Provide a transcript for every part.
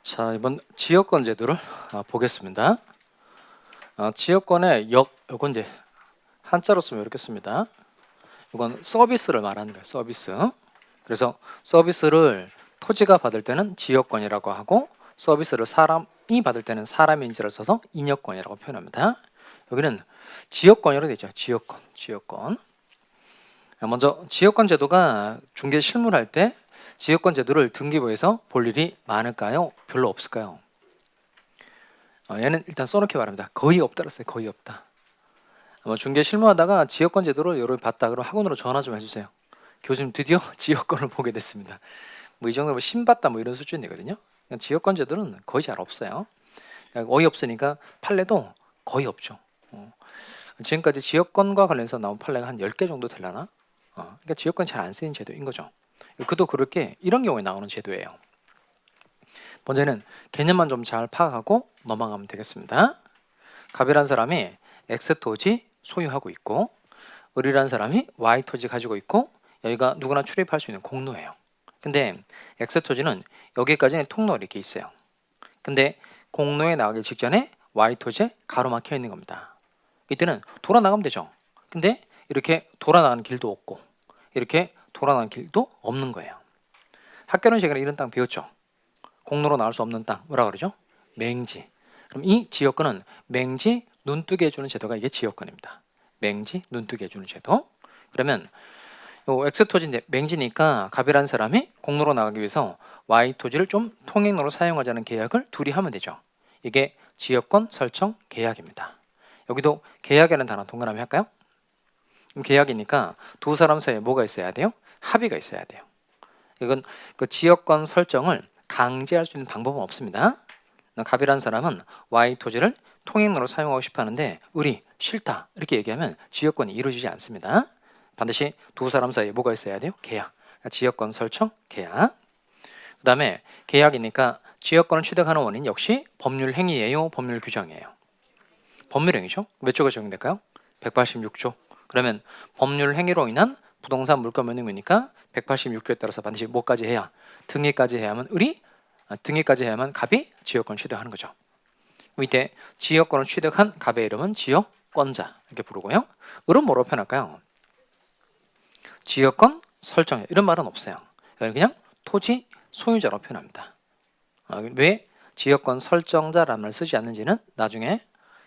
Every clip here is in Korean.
자, 이번 지역권 제도를 보겠습니다. 지역권의 요건 이제 한자로 쓰면 이렇게 씁니다. 이건 서비스를 말하는 거예요. 서비스. 그래서 서비스를 토지가 받을 때는 지역권이라고 하고, 서비스를 사람이 받을 때는 사람의 인지를 써서 인역권이라고 표현합니다. 여기는 지역권이라고 되어 있죠. 지역권. 먼저 지역권 제도가 중개 실무를 할 때 지역권 제도를 등기부에서 볼 일이 많을까요? 별로 없을까요? 얘는 일단 써놓기 바랍니다. 거의 없다고 써요. 거의 없다. 중개 실무하다가 지역권 제도를 여러 봤다 그러면 학원으로 전화 좀 해주세요. 교수님 드디어 지역권을 보게 됐습니다. 뭐 이 정도면 신봤다 뭐 이런 수준이거든요. 지역권 제도는 거의 잘 없어요. 거의 없으니까 판례도 거의 없죠. 지금까지 지역권과 관련해서 나온 판례가 한 10개 정도 되려나? 그러니까 지역권 잘 안 쓰이는 제도인 거죠. 그도 그럴 게 이런 경우에 나오는 제도예요. 먼저는 개념만 좀 잘 파악하고 넘어가면 되겠습니다. 갑이라는 사람이 X 토지 소유하고 있고, 을이라는 사람이 Y 토지 가지고 있고, 여기가 누구나 출입할 수 있는 공로예요. 근데 X 토지는 여기까지는 통로 이렇게 있어요. 근데 공로에 나가기 직전에 Y 토지에 가로막혀 있는 겁니다. 이때는 돌아 나가면 되죠. 근데 이렇게 돌아 나가는 길도 없고 이렇게 돌아 나가는 길도 없는 거예요. 학교는 시간에 이런 땅 배웠죠. 공로로 나갈 수 없는 땅 뭐라 그러죠? 맹지. 그럼 이 지역권은 맹지 눈뜨게 해주는 제도가 이게 지역권입니다. 맹지 눈뜨게 해주는 제도. 그러면 요 X 토지인데 맹지니까 갑이라는 사람이 공로로 나가기 위해서 Y 토지를 좀 통행로로 사용하자는 계약을 둘이 하면 되죠. 이게 지역권 설정 계약입니다. 여기도 계약이라는 단어 동그라미 할까요? 그럼 계약이니까 두 사람 사이에 뭐가 있어야 돼요? 합의가 있어야 돼요. 이건 그 지역권 설정을 강제할 수 있는 방법은 없습니다. 갑이라는 사람은 Y 토지를 통행로로 사용하고 싶어 하는데 을이 싫다 이렇게 얘기하면 지역권이 이루어지지 않습니다. 반드시 두 사람 사이에 뭐가 있어야 돼요? 계약. 지역권 설정 계약. 그 다음에 계약이니까 지역권을 취득하는 원인 역시 법률 행위예요? 법률 규정이에요? 법률 행위죠. 몇 조가 적용될까요? 186조. 그러면 법률 행위로 인한 부동산 물권 면허이니까 186조에 따라서 반드시 뭐까지 해야? 등기까지 해야만 등기까지 해야만 갑이 지역권 취득하는 거죠. 이때 지역권을 취득한 갑의 이름은 지역권자 이렇게 부르고요. 을은 뭐로 표현할까요? 지역권 설정자 이런 말은 없어요. 그냥 토지 소유자로 표현합니다. 왜 지역권 설정자라는 말을 쓰지 않는지는 나중에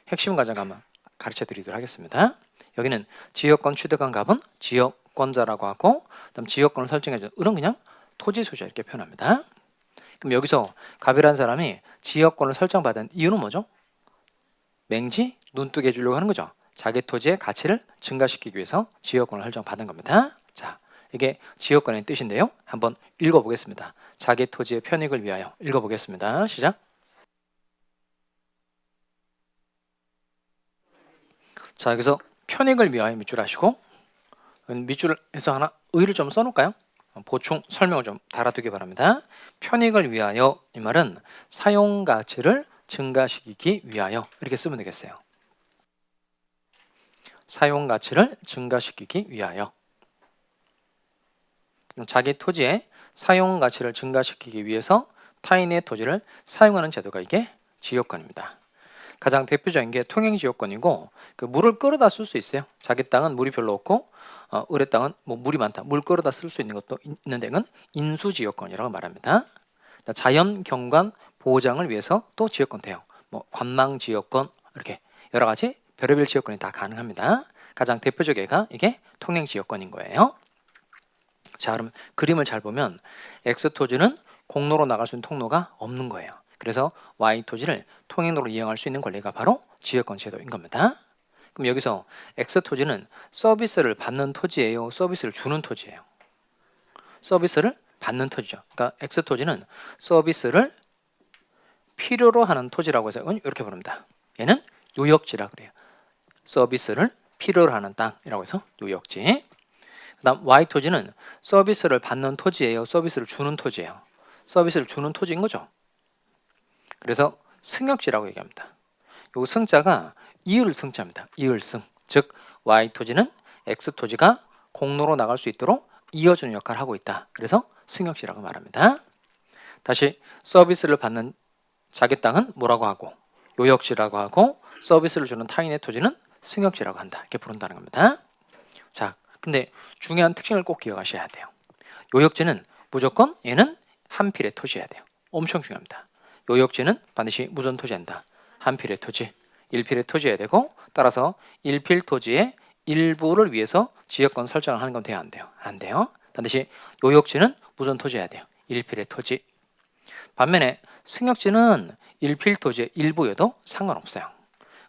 핵심 과정 가면 가르쳐 드리도록 하겠습니다. 여기는 지역권 취득한 갑은 지역권자라고 하고, 그다음 지역권을 설정해준 을은 그냥 토지 소유자 이렇게 표현합니다. 그럼 여기서 갑이라는 사람이 지역권을 설정받은 이유는 뭐죠? 맹지 눈뜨게 해주려고 하는 거죠. 자기 토지의 가치를 증가시키기 위해서 지역권을 설정받은 겁니다. 자, 이게 지역권의 뜻인데요. 한번 읽어보겠습니다. 자기 토지의 편익을 위하여 읽어보겠습니다. 시작. 자, 여기서 편익을 위하여 밑줄 하시고, 밑줄에서 하나 의를 좀 써놓을까요? 보충 설명을 좀 달아두기 바랍니다. 편익을 위하여 이 말은 사용 가치를 증가시키기 위하여 이렇게 쓰면 되겠어요. 사용 가치를 증가시키기 위하여. 자기 토지의 사용 가치를 증가시키기 위해서 타인의 토지를 사용하는 제도가 이게 지역권입니다. 가장 대표적인 게 통행지역권이고, 그 물을 끌어다 쓸 수 있어요. 자기 땅은 물이 별로 없고 을의 땅은 뭐 물이 많다. 물 끌어다 쓸 수 있는 것도 있는 데는 인수지역권이라고 말합니다. 자연 경관 보장을 위해서 또 지역권 돼요. 뭐 관망지역권 이렇게 여러 가지 별의별 지역권이 다 가능합니다. 가장 대표적인 이게 통행지역권인 거예요. 자, 그럼 그림을 잘 보면 X 토지는 공로로 나갈 수 있는 통로가 없는 거예요. 그래서 Y 토지를 통행로로 이용할 수 있는 권리가 바로 지역권 제도인 겁니다. 그럼 여기서 X 토지는 서비스를 받는 토지예요? 서비스를 주는 토지예요? 서비스를 받는 토지죠. 그러니까 X 토지는 서비스를 필요로 하는 토지라고 해서 이렇게 부릅니다. 얘는 요역지라 그래요. 서비스를 필요로 하는 땅이라고 해서 요역지. 그 다음 Y 토지는 서비스를 받는 토지예요? 서비스를 주는 토지예요? 서비스를 주는 토지인 거죠. 그래서 승역지라고 얘기합니다. 요 승자가 이을승자입니다. 이을승. 즉 Y 토지는 X 토지가 공로로 나갈 수 있도록 이어주는 역할을 하고 있다. 그래서 승역지라고 말합니다. 다시 서비스를 받는 자기 땅은 뭐라고 하고 요역지라고 하고 서비스를 주는 타인의 토지는 승역지라고 한다. 이렇게 부른다는 겁니다. 자, 근데 중요한 특징을 꼭 기억하셔야 돼요. 요역지는 무조건 얘는 한 필의 토지여야 돼요. 엄청 중요합니다. 요역지는 반드시 무슨 토지한다. 한 필의 토지, 1필의 토지여야 되고 따라서 1필 토지의 일부를 위해서 지역권 설정을 하는 건 돼야 안 돼요. 안 돼요. 반드시 요역지는 무슨 토지여야 돼요. 1필의 토지. 반면에 승역지는 1필 토지의 일부여도 상관없어요.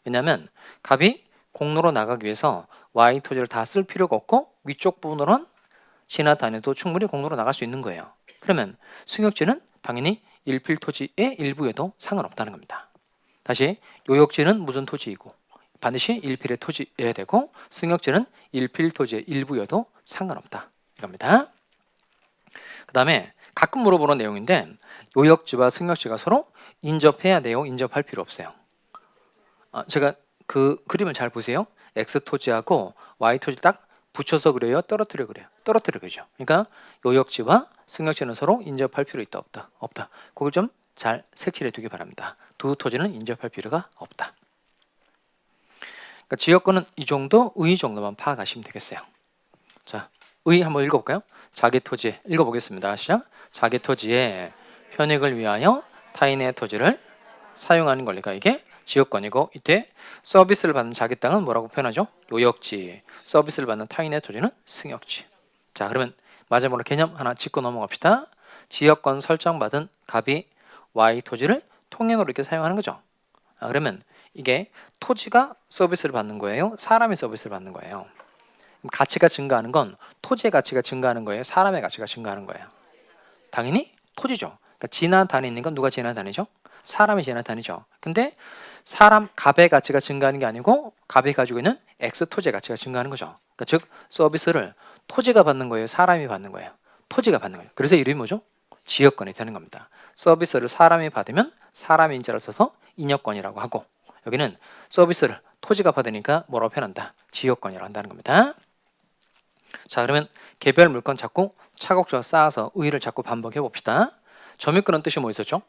왜냐하면 갑이 공로로 나가기 위해서 Y 토지를 다 쓸 필요가 없고 위쪽 부분으로는 지나다녀도 충분히 공로로 나갈 수 있는 거예요. 그러면 승역지는 당연히 1필 토지의 일부여도 상관없다는 겁니다. 다시 요역지는 무슨 토지이고 반드시 1필의 토지여야 되고 승역지는 1필 토지의 일부여도 상관없다 이겁니다. 그 다음에 가끔 물어보는 내용인데 요역지와 승역지가 서로 인접해야 돼요? 인접할 필요 없어요? 제가 그 그림을 잘 보세요. X 토지하고 Y 토지 딱 붙여서 그려요? 떨어뜨려 그려요? 떨어뜨려 그리죠. 그러니까 요역지와 승역지는 서로 인접할 필요 있다 없다? 없다. 그걸 좀 잘 색칠해 두기 바랍니다. 두 토지는 인접할 필요가 없다. 그러니까 지역권은 이 정도, 의 정도만 파악하시면 되겠어요. 자, 의 한번 읽어볼까요? 자기 토지 읽어보겠습니다. 시작. 자기 토지의 편익을 위하여 타인의 토지를 사용하는 권리가 이게 지역권이고 이때 서비스를 받는 자기 땅은 뭐라고 표현하죠? 요역지. 서비스를 받는 타인의 토지는 승역지. 자, 그러면 마지막으로 개념 하나 짚고 넘어갑시다. 지역권 설정받은 갑이 Y 토지를 통행으로 이렇게 사용하는 거죠. 그러면 이게 토지가 서비스를 받는 거예요? 사람이 서비스를 받는 거예요? 가치가 증가하는 건 토지의 가치가 증가하는 거예요? 사람의 가치가 증가하는 거예요? 당연히 토지죠. 그러니까 지나다니는 건 누가 지나다니죠? 사람이 지나다니죠. 근데 사람 갑의 가치가 증가하는 게 아니고 갑이 가지고 있는 X 토지의 가치가 증가하는 거죠. 그러니까 즉 서비스를 토지가 받는 거예요? 사람이 받는 거예요? 토지가 받는 거예요. 그래서 이름이 뭐죠? 지역권이 되는 겁니다. 서비스를 사람이 받으면 사람의 인자를 써서 인역권이라고 하고 여기는 서비스를 토지가 받으니까 뭐라고 표현한다? 지역권이라고 한다는 겁니다. 자, 그러면 개별 물건 자꾸 차곡차곡 쌓아서 의의를 자꾸 반복해 봅시다. 점유권은 뜻이 뭐 있었죠?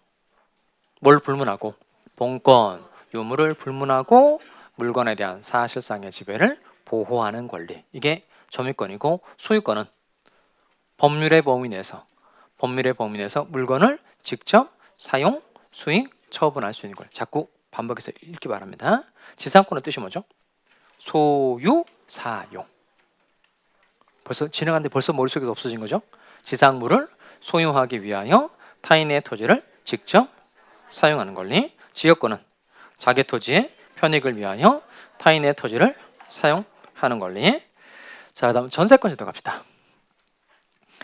뭘 불문하고 본권, 유무를 불문하고 물건에 대한 사실상의 지배를 보호하는 권리. 이게 점유권이고 소유권은 법률의 범위 내에서 물건을 직접 사용, 수익, 처분할 수 있는 걸 자꾸 반복해서 읽기 바랍니다. 지상권의 뜻이 뭐죠? 소유, 사용. 벌써 지나갔는데 벌써 머릿속에도 없어진 거죠? 지상물을 소유하기 위하여 타인의 토지를 직접 사용하는 권리. 지역권은 자기 토지의 편익을 위하여 타인의 토지를 사용하는 권리. 자, 다음 전세권 제도 갑시다.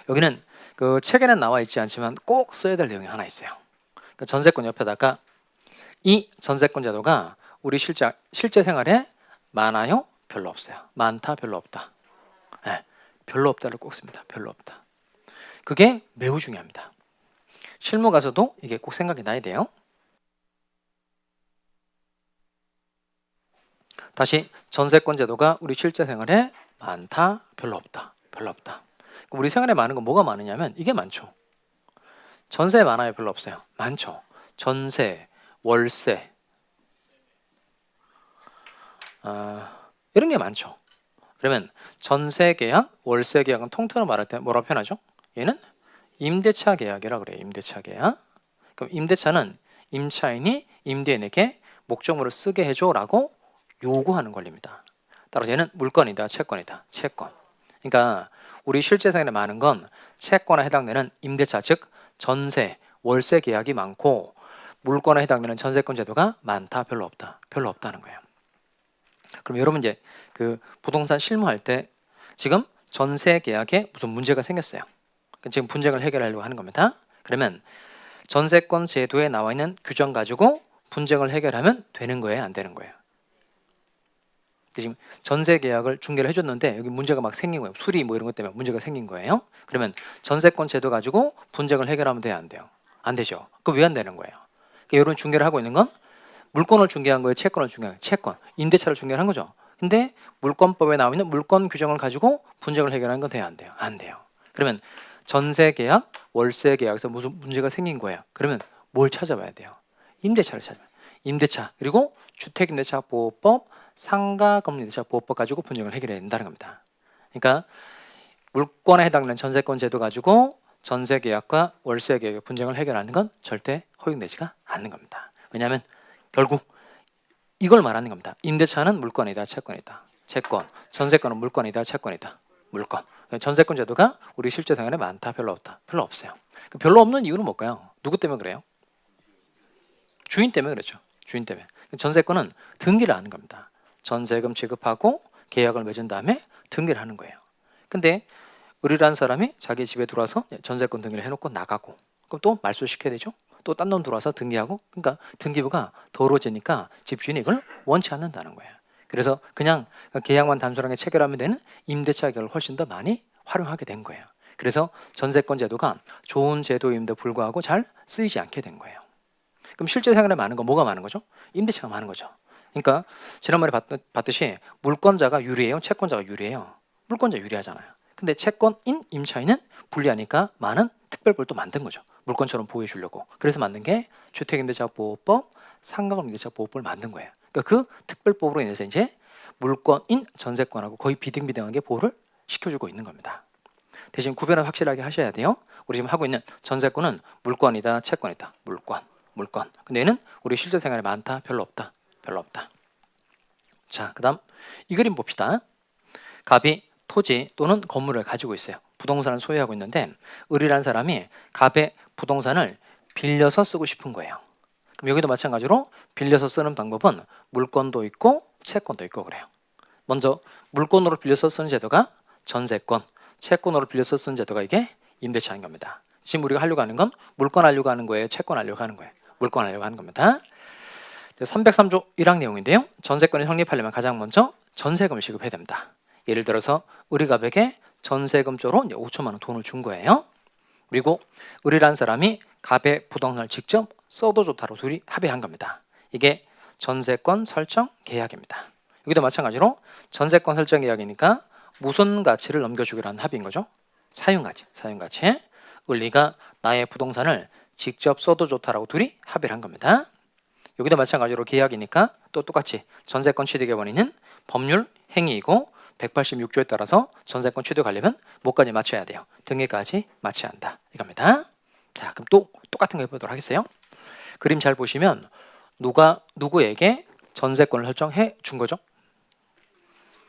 여기는 그 책에는 나와 있지 않지만 꼭 써야 될 내용이 하나 있어요. 그러니까 전세권 옆에다가 이 전세권 제도가 우리 실제 생활에 많아요? 별로 없어요? 많다? 별로 없다? 네, 별로 없다를 꼭 씁니다. 별로 없다. 그게 매우 중요합니다. 실무 가서도 이게 꼭 생각이 나야 돼요. 다시 전세권 제도가 우리 실제 생활에 많다? 별로 없다? 별로 없다. 우리 생활에 많은 건 뭐가 많으냐면 이게 많죠. 전세 많아요? 별로 없어요? 많죠. 전세, 월세 이런 게 많죠. 그러면 전세 계약, 월세 계약은 통틀어 말할 때 뭐라고 표현하죠? 얘는 임대차 계약이라고 그래요. 임대차 계약. 그럼 임대차는 임차인이 임대인에게 목적물을 쓰게 해줘라고 요구하는 권리입니다. 따라서 얘는 물건이다, 채권이다. 채권. 그러니까 우리 실제 생활에 많은 건 채권에 해당되는 임대차, 즉 전세, 월세 계약이 많고 물건에 해당되는 전세권 제도가 많다, 별로 없다. 별로 없다는 거예요. 그럼 여러분 이제 그 부동산 실무할 때 지금 전세 계약에 무슨 문제가 생겼어요. 지금 분쟁을 해결하려고 하는 겁니다. 그러면 전세권 제도에 나와 있는 규정 가지고 분쟁을 해결하면 되는 거예요, 안 되는 거예요? 지금 전세 계약을 중개를 해줬는데 여기 문제가 막 생긴 거예요. 수리 뭐 이런 것 때문에 문제가 생긴 거예요. 그러면 전세권 제도 가지고 분쟁을 해결하면 돼요, 안 돼요? 안 되죠. 그럼 왜 안 되는 거예요? 그러니까 이런 중개를 하고 있는 건 물건을 중개한 거예요, 채권을 중개한 거예요? 채권, 임대차를 중개를 한 거죠. 근데 물권법에 나와 있는 물권 규정을 가지고 분쟁을 해결하는 건 돼요, 안 돼요? 안 돼요. 그러면 전세 계약, 월세 계약에서 무슨 문제가 생긴 거예요. 그러면 뭘 찾아봐야 돼요? 임대차를 찾으면 임대차 그리고 주택임대차 보호법, 상가금융임대차 보호법 가지고 분쟁을 해결해야 된다는 겁니다. 그러니까 물권에 해당되는 전세권 제도 가지고 전세계약과 월세계약의 분쟁을 해결하는 건 절대 허용되지가 않는 겁니다. 왜냐하면 결국 이걸 말하는 겁니다. 임대차는 물권이다, 채권이다. 채권, 전세권은 물권이다, 채권이다. 물권. 전세권 제도가 우리 실제 생활에 많다, 별로 없다. 별로 없어요. 별로 없는 이유는 뭘까요? 누구 때문에 그래요? 주인 때문에 그렇죠. 주인 때문에. 전세권은 등기를 하는 겁니다. 전세금 지급하고 계약을 맺은 다음에 등기를 하는 거예요. 근데 을이라는 사람이 자기 집에 들어와서 전세권 등기를 해놓고 나가고 그럼 또 말소시켜야 되죠. 또 딴 놈 들어와서 등기하고 그러니까 등기부가 더러워지니까 집주인이 이걸 원치 않는다는 거예요. 그래서 그냥 계약만 단순하게 체결하면 되는 임대차 계약을 훨씬 더 많이 활용하게 된 거예요. 그래서 전세권 제도가 좋은 제도임에도 불구하고 잘 쓰이지 않게 된 거예요. 그럼 실제 생활에 많은 건 뭐가 많은 거죠? 임대차가 많은 거죠. 그러니까 지난번에 봤듯이 물권자가 유리해요? 채권자가 유리해요? 물권자 유리하잖아요. 근데 채권인 임차인은 불리하니까 많은 특별법을 만든 거죠. 물권처럼 보호해 주려고. 그래서 만든 게 주택임대차 보호법, 상가금융임대차 보호법을 만든 거예요. 그러니까 그 특별법으로 인해서 이제 물권인 전세권하고 거의 비등비등하게 보호를 시켜주고 있는 겁니다. 대신 구별은 확실하게 하셔야 돼요. 우리 지금 하고 있는 전세권은 물권이다, 채권이다. 물권. 근데 얘는 우리 실제 생활에 많다, 별로 없다. 자, 그다음 이 그림 봅시다. 갑이 토지 또는 건물을 가지고 있어요. 부동산을 소유하고 있는데 을이라는 사람이 갑의 부동산을 빌려서 쓰고 싶은 거예요. 그럼 여기도 마찬가지로 빌려서 쓰는 방법은 물권도 있고 채권도 있고 그래요. 먼저 물권으로 빌려서 쓰는 제도가 전세권, 채권으로 빌려서 쓰는 제도가 이게 임대차인 겁니다. 지금 우리가 하려고 하는 건 물권 하려고 하는 거예요? 채권 하려고 하는 거예요? 물권 하려고 하는 겁니다. 303조 1항 내용인데요. 전세권이 성립하려면 가장 먼저 전세금을 지급해야 됩니다. 예를 들어서 우리 갑에게 전세금조로 5천만 원 돈을 준 거예요. 그리고 을이라는 사람이 갑의 부동산을 직접 써도 좋다로 둘이 합의한 겁니다. 이게 전세권 설정 계약입니다. 여기도 마찬가지로 전세권 설정 계약이니까 무슨 가치를 넘겨주기로 한 합의인 거죠? 사용가치. 을리가 나의 부동산을 직접 써도 좋다라고 둘이 합의를 한 겁니다. 여기도 마찬가지로 계약이니까 또 똑같이 전세권 취득의 원인은 법률 행위이고 186조에 따라서 전세권 취득하려면 뭐까지 맞춰야 돼요? 등기까지 맞춰야 한다. 이겁니다. 자, 그럼 또 똑같은 거 해보도록 하겠어요. 그림 잘 보시면 누가 누구에게 전세권을 설정해 준 거죠?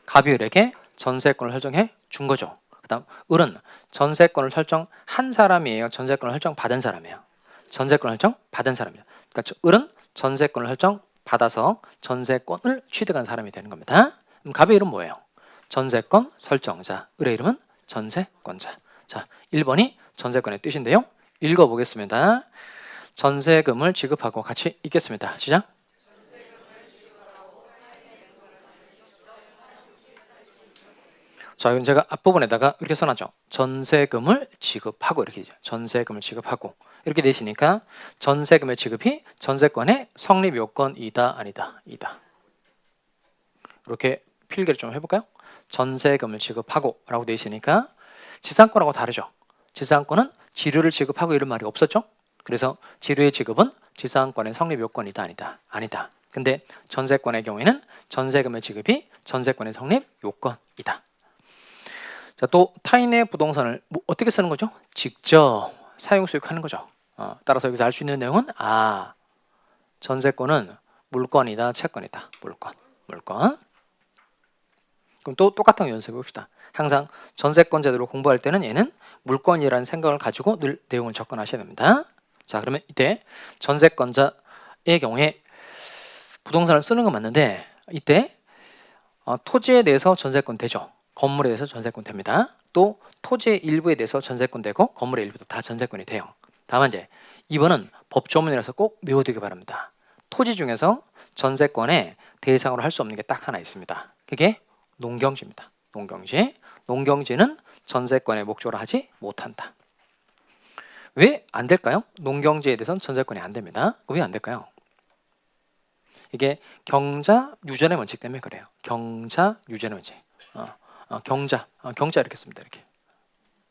갑이 을에게 전세권을 설정해 준 거죠. 그 다음 을은 전세권을 설정한 사람이에요? 전세권을 설정받은 사람이에요? 전세권을 설정받은 사람이에요. 그러니까 을은 전세권을 설정받아서 전세권을 취득한 사람이 되는 겁니다. 그럼 갑의 이름 뭐예요? 전세권 설정자. 을의 이름은 전세권자. 자, 1번이 전세권의 뜻인데요. 읽어보겠습니다. 전세금을 지급하고 같이 읽겠습니다. 시작. 자, 이건 제가 앞부분에다가 이렇게 써놨죠. 전세금을 지급하고 이렇게 되죠. 전세금을 지급하고 이렇게 되시니까 전세금의 지급이 전세권의 성립 요건이다, 아니다, 이다. 이렇게 필기를 좀 해볼까요? 전세금을 지급하고 라고 되어 있으니까 지상권하고 다르죠. 지상권은 지료를 지급하고 이런 말이 없었죠. 그래서 지료의 지급은 지상권의 성립 요건이다, 아니다. 근데 전세권의 경우에는 전세금의 지급이 전세권의 성립 요건이다. 자, 또 타인의 부동산을 어떻게 쓰는 거죠? 직접 사용 수익하는 거죠. 따라서 여기서 알 수 있는 내용은 전세권은 물권이다, 채권이다. 물권. 그럼 또 똑같은 거 연습해 봅시다. 항상 전세권 제도를 공부할 때는 얘는 물권이라는 생각을 가지고 늘 내용을 접근하셔야 됩니다. 자, 그러면 이때 전세권자의 경우에 부동산을 쓰는 건 맞는데 이때 토지에 대해서 전세권 되죠. 건물에 대해서 전세권 됩니다. 또 토지의 일부에 대해서 전세권 되고 건물의 일부도 다 전세권이 돼요. 다만 이제 이번은 법조문이라서 꼭 외워두기 바랍니다. 토지 중에서 전세권의 대상으로 할 수 없는 게 딱 하나 있습니다. 그게 농경지입니다. 농경지는 전세권의 목적으로 하지 못한다. 왜 안 될까요? 농경지에 대해서는 전세권이 안 됩니다. 왜 안 될까요? 이게 경자 유전의 원칙 때문에 그래요. 경자 유전의 원칙. 경자 이렇게 씁니다.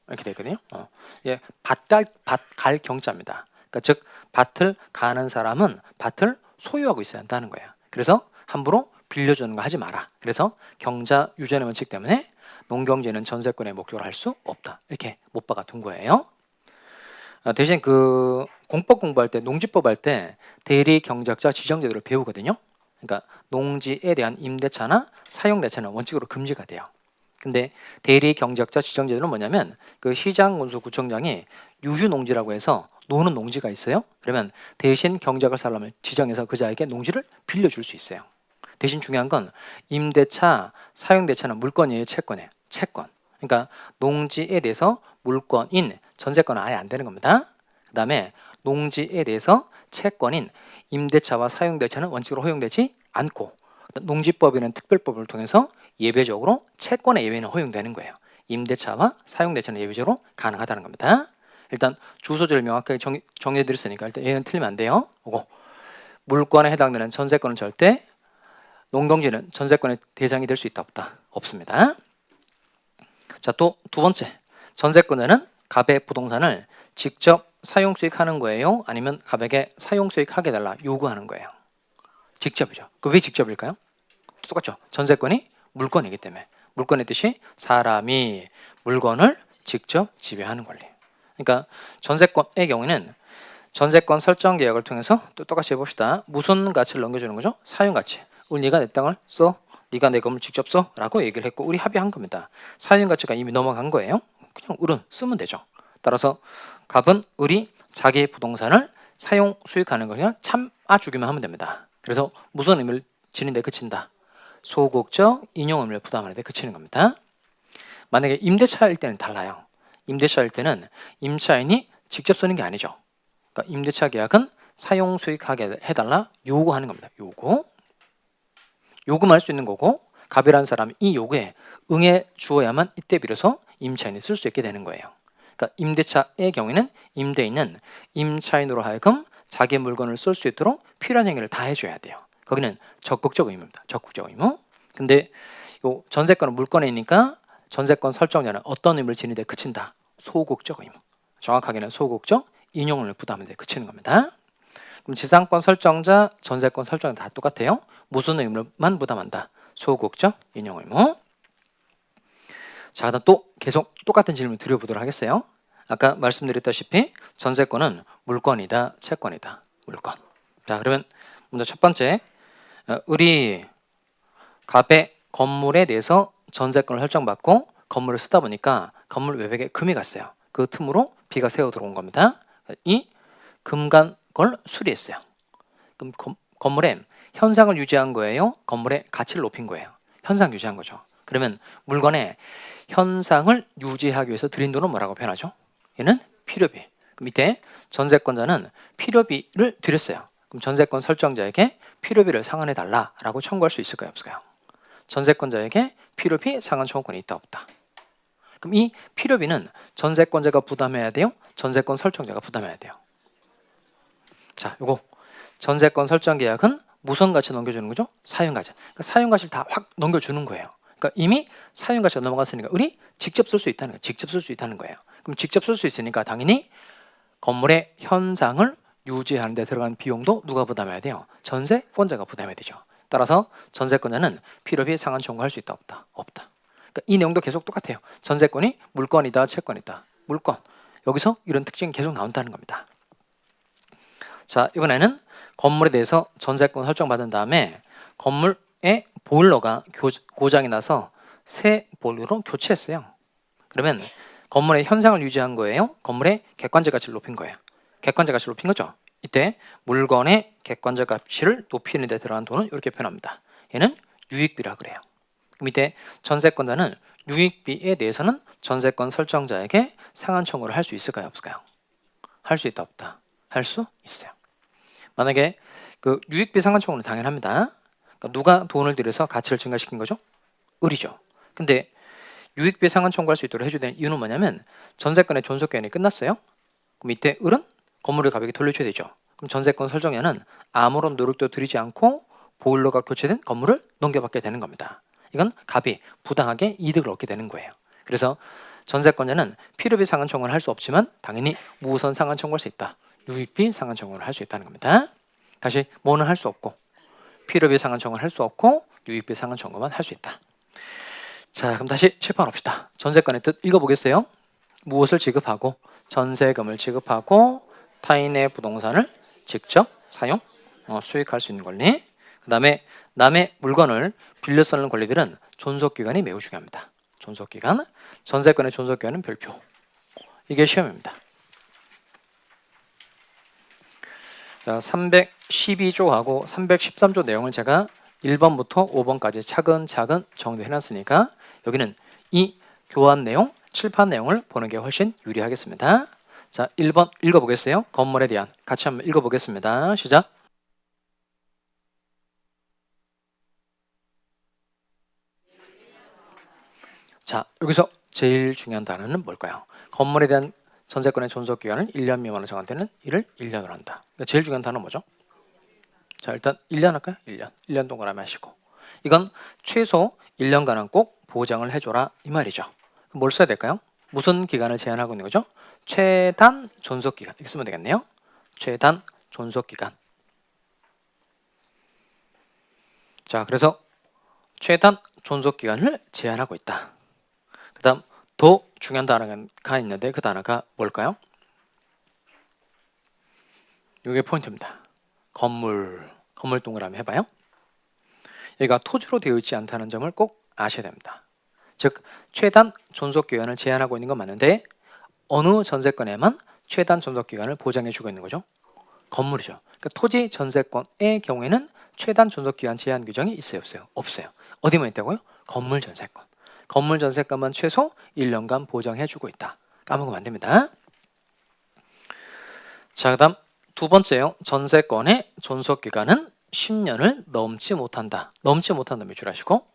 이렇게 되어 있거든요. 예, 밭갈 경자입니다. 그러니까 즉 밭을 가는 사람은 밭을 소유하고 있어야 한다는 거예요. 그래서 함부로 빌려주는 거 하지 마라. 그래서 경자 유전의 원칙 때문에 농경지는 전세권의 목적으로 할 수 없다. 이렇게 못 박아둔 거예요. 대신 그 공법 공부할 때, 농지법 할 때 대리 경작자 지정제도를 배우거든요. 그러니까 농지에 대한 임대차나 사용대차는 원칙으로 금지가 돼요. 근데 대리 경작자 지정제도는 뭐냐면 그 시장 군수 구청장이 유휴농지라고 해서 노는 농지가 있어요. 그러면 대신 경작을 사람을 지정해서 그자에게 농지를 빌려줄 수 있어요. 대신 중요한 건 임대차, 사용대차는 물건이에요, 채권이에요. 채권. 그러니까 농지에 대해서 물건인 전세권은 아예 안 되는 겁니다. 그 다음에 농지에 대해서 채권인 임대차와 사용대차는 원칙으로 허용되지 않고 농지법이라는 특별법을 통해서 예외적으로 채권의 예외는 허용되는 거예요. 임대차와 사용대차는 예외적으로 가능하다는 겁니다. 일단 주소지를 명확하게 정해드렸으니까 일단 얘는 틀리면 안 돼요. 오고 물권에 해당되는 전세권은 절대 농경지는 전세권의 대상이 될 수 있다 없다? 없습니다. 자, 또 두 번째, 전세권자는 갑의 부동산을 직접 사용 수익하는 거예요? 아니면 갑에게 사용 수익하게 해달라 요구하는 거예요? 직접이죠. 그 왜 직접일까요? 똑같죠. 전세권이 물건이기 때문에. 물건의 뜻이 사람이 물건을 직접 지배하는 권리. 그러니까 전세권의 경우에는 전세권 설정 계약을 통해서 또 똑같이 해봅시다. 무슨 가치를 넘겨주는 거죠? 사용 가치. 우리 네가 내 땅을 써, 네가 내 건물 직접 써 라고 얘기를 했고 우리 합의한 겁니다. 사용 가치가 이미 넘어간 거예요. 그냥 을은 쓰면 되죠. 따라서 갑은 을이 자기의 부동산을 사용 수익하는 걸 그냥 참아주기만 하면 됩니다. 그래서 무슨 의미를 지는데 그친다. 소극적 인용 의미를 부담하는 데 그치는 겁니다. 만약에 임대차일 때는 달라요. 임대차일 때는 임차인이 직접 쓰는 게 아니죠. 그러니까 임대차 계약은 사용 수익하게 해달라 요구하는 겁니다. 요구만 할 수 있는 거고 갑이라는 사람이 이 요구에 응해 주어야만 이때 비로소 임차인이 쓸 수 있게 되는 거예요. 그러니까 임대차의 경우에는 임대인은 임차인으로 하여금 자기 물건을 쓸 수 있도록 필요한 행위를 다 해줘야 돼요. 거기는 적극적 의무입니다. 적극적 의무. 근데 요 전세권은 물건이니까 전세권 설정자는 어떤 의무를 지는데 그친다. 소극적 의무. 정확하게는 소극적 인용을 부담하는 데 그치는 겁니다. 그럼 지상권 설정자, 전세권 설정자 다 똑같아요. 무슨 의무만 부담한다. 소극적 인용 의무. 자, 그다음 또 계속 똑같은 질문 드려보도록 하겠어요. 아까 말씀드렸다시피 전세권은 물건이다, 채권이다. 물건. 자, 그러면 먼저 첫 번째, 우리 갑의 건물에 대해서 전세권을 설정받고 건물을 쓰다 보니까 건물 외벽에 금이 갔어요. 그 틈으로 비가 새어 들어온 겁니다. 이 금간 걸 수리했어요. 그럼 건물에 현상을 유지한 거예요? 건물의 가치를 높인 거예요? 현상 유지한 거죠. 그러면 물건의 현상을 유지하기 위해서 들인 돈은 뭐라고 표현하죠? 얘는 필요비. 그 밑에 전세권자는 필요비를 드렸어요. 그럼 전세권 설정자에게 필요비를 상환해 달라라고 청구할 수 있을까요? 없을까요? 전세권자에게 필요비 상환 청구권이 있다 없다? 그럼 이 필요비는 전세권자가 부담해야 돼요? 전세권 설정자가 부담해야 돼요? 자, 요거 전세권 설정 계약은 무슨 가치 넘겨주는 거죠? 사용가치. 그러니까 사용가치를 다 확 넘겨주는 거예요. 그러니까 이미 사용가치가 넘어갔으니까 우리 직접 쓸 수 있다는 거예요. 직접 쓸 수 있다는 거예요. 그럼 직접 쓸 수 있으니까 당연히 건물의 현상을 유지하는 데 들어가는 비용도 누가 부담해야 돼요? 전세권자가 부담해야 되죠. 따라서 전세권자는 필요비 상환 청구할 수 있다 없다? 없다. 그러니까 이 내용도 계속 똑같아요. 전세권이 물건이다, 채권이다. 물건. 여기서 이런 특징이 계속 나온다는 겁니다. 자, 이번에는 건물에 대해서 전세권 설정받은 다음에 건물의 보일러가 고장이 나서 새 보일러로 교체했어요. 그러면 건물의 현상을 유지한 거예요? 건물의 객관적 가치를 높인 거예요? 객관적 가치를 높인 거죠. 이때 물건의 객관적 가치를 높이는 데 들어간 돈은 이렇게 표현합니다. 얘는 유익비라 그래요. 그럼 이때 전세권자는 유익비에 대해서는 전세권 설정자에게 상환 청구를 할 수 있을까요? 없을까요? 할 수 있다 없다? 할 수 있어요. 만약에 그 유익비 상환 청구는 당연합니다. 그러니까 누가 돈을 들여서 가치를 증가시킨 거죠? 을이죠. 근데 유익비 상환 청구할 수 있도록 해줘야 되는 이유는 뭐냐면 전세권의 존속기간이 끝났어요. 그럼 이때 을은 건물을 갑에게 돌려줘야 되죠. 그럼 전세권 설정자는 아무런 노력도 들이지 않고 보일러가 교체된 건물을 넘겨받게 되는 겁니다. 이건 갑이 부당하게 이득을 얻게 되는 거예요. 그래서 전세권자는 필요비 상환 청구는 할 수 없지만 당연히 무우선 상환 청구할 수 있다. 유익비 상환 청구를 할 수 있다는 겁니다. 다시 뭐는 할 수 없고 필요비 상환 청구를 할 수 없고 유익비 상환 청구만 할 수 있다. 자, 그럼 다시 칠판 봅시다. 전세권의 뜻 읽어보겠어요. 무엇을 지급하고 전세금을 지급하고 타인의 부동산을 직접 사용, 수익할 수 있는 권리. 그 다음에 남의 물건을 빌려 쓰는 권리들은 존속기간이 매우 중요합니다. 존속기간, 전세권의 존속기간은 별표. 이게 시험입니다. 자, 312조하고 313조 내용을 제가 1번부터 5번까지 차근차근 정리해놨으니까 여기는 이 교환 내용, 칠판 내용을 보는 게 훨씬 유리하겠습니다. 자, 1번 읽어보겠어요. 건물에 대한 같이 한번 읽어보겠습니다. 시작. 자, 여기서 제일 중요한 단어는 뭘까요? 건물에 대한 전세권의 존속기간을 1년 미만으로 정한다는 이를 1년으로 한다. 그러니까 제일 중요한 단어는 뭐죠? 자, 일단 1년 할까요? 1년. 1년 동그라미 하시고. 이건 최소 1년간은 꼭 보장을 해줘라 이 말이죠. 그럼 뭘 써야 될까요? 무슨 기간을 제한하고 있는 거죠? 최단 존속기간. 이렇게 쓰면 되겠네요. 최단 존속기간. 자, 그래서 최단 존속기간을 제한하고 있다. 그 다음 더 중요한 단어가 있는데 그 단어가 뭘까요? 이게 포인트입니다. 건물 동그라미 해봐요. 여기가 토지로 되어 있지 않다는 점을 꼭 아셔야 됩니다. 즉 최단 존속기간을 제한하고 있는 건 맞는데 어느 전세권에만 최단 존속기간을 보장해주고 있는 거죠? 건물이죠. 그러니까 토지 전세권의 경우에는 최단 존속기간 제한 규정이 있어요? 없어요? 없어요. 어디만 있다고요? 건물 전세권. 건물 전세권만 최소 1년간 보장해주고 있다. 까먹으면 안 됩니다. 자, 그 다음 두 번째요. 전세권의 존속기간은 10년을 넘지 못한다. 넘지 못한다 몇 줄 아시고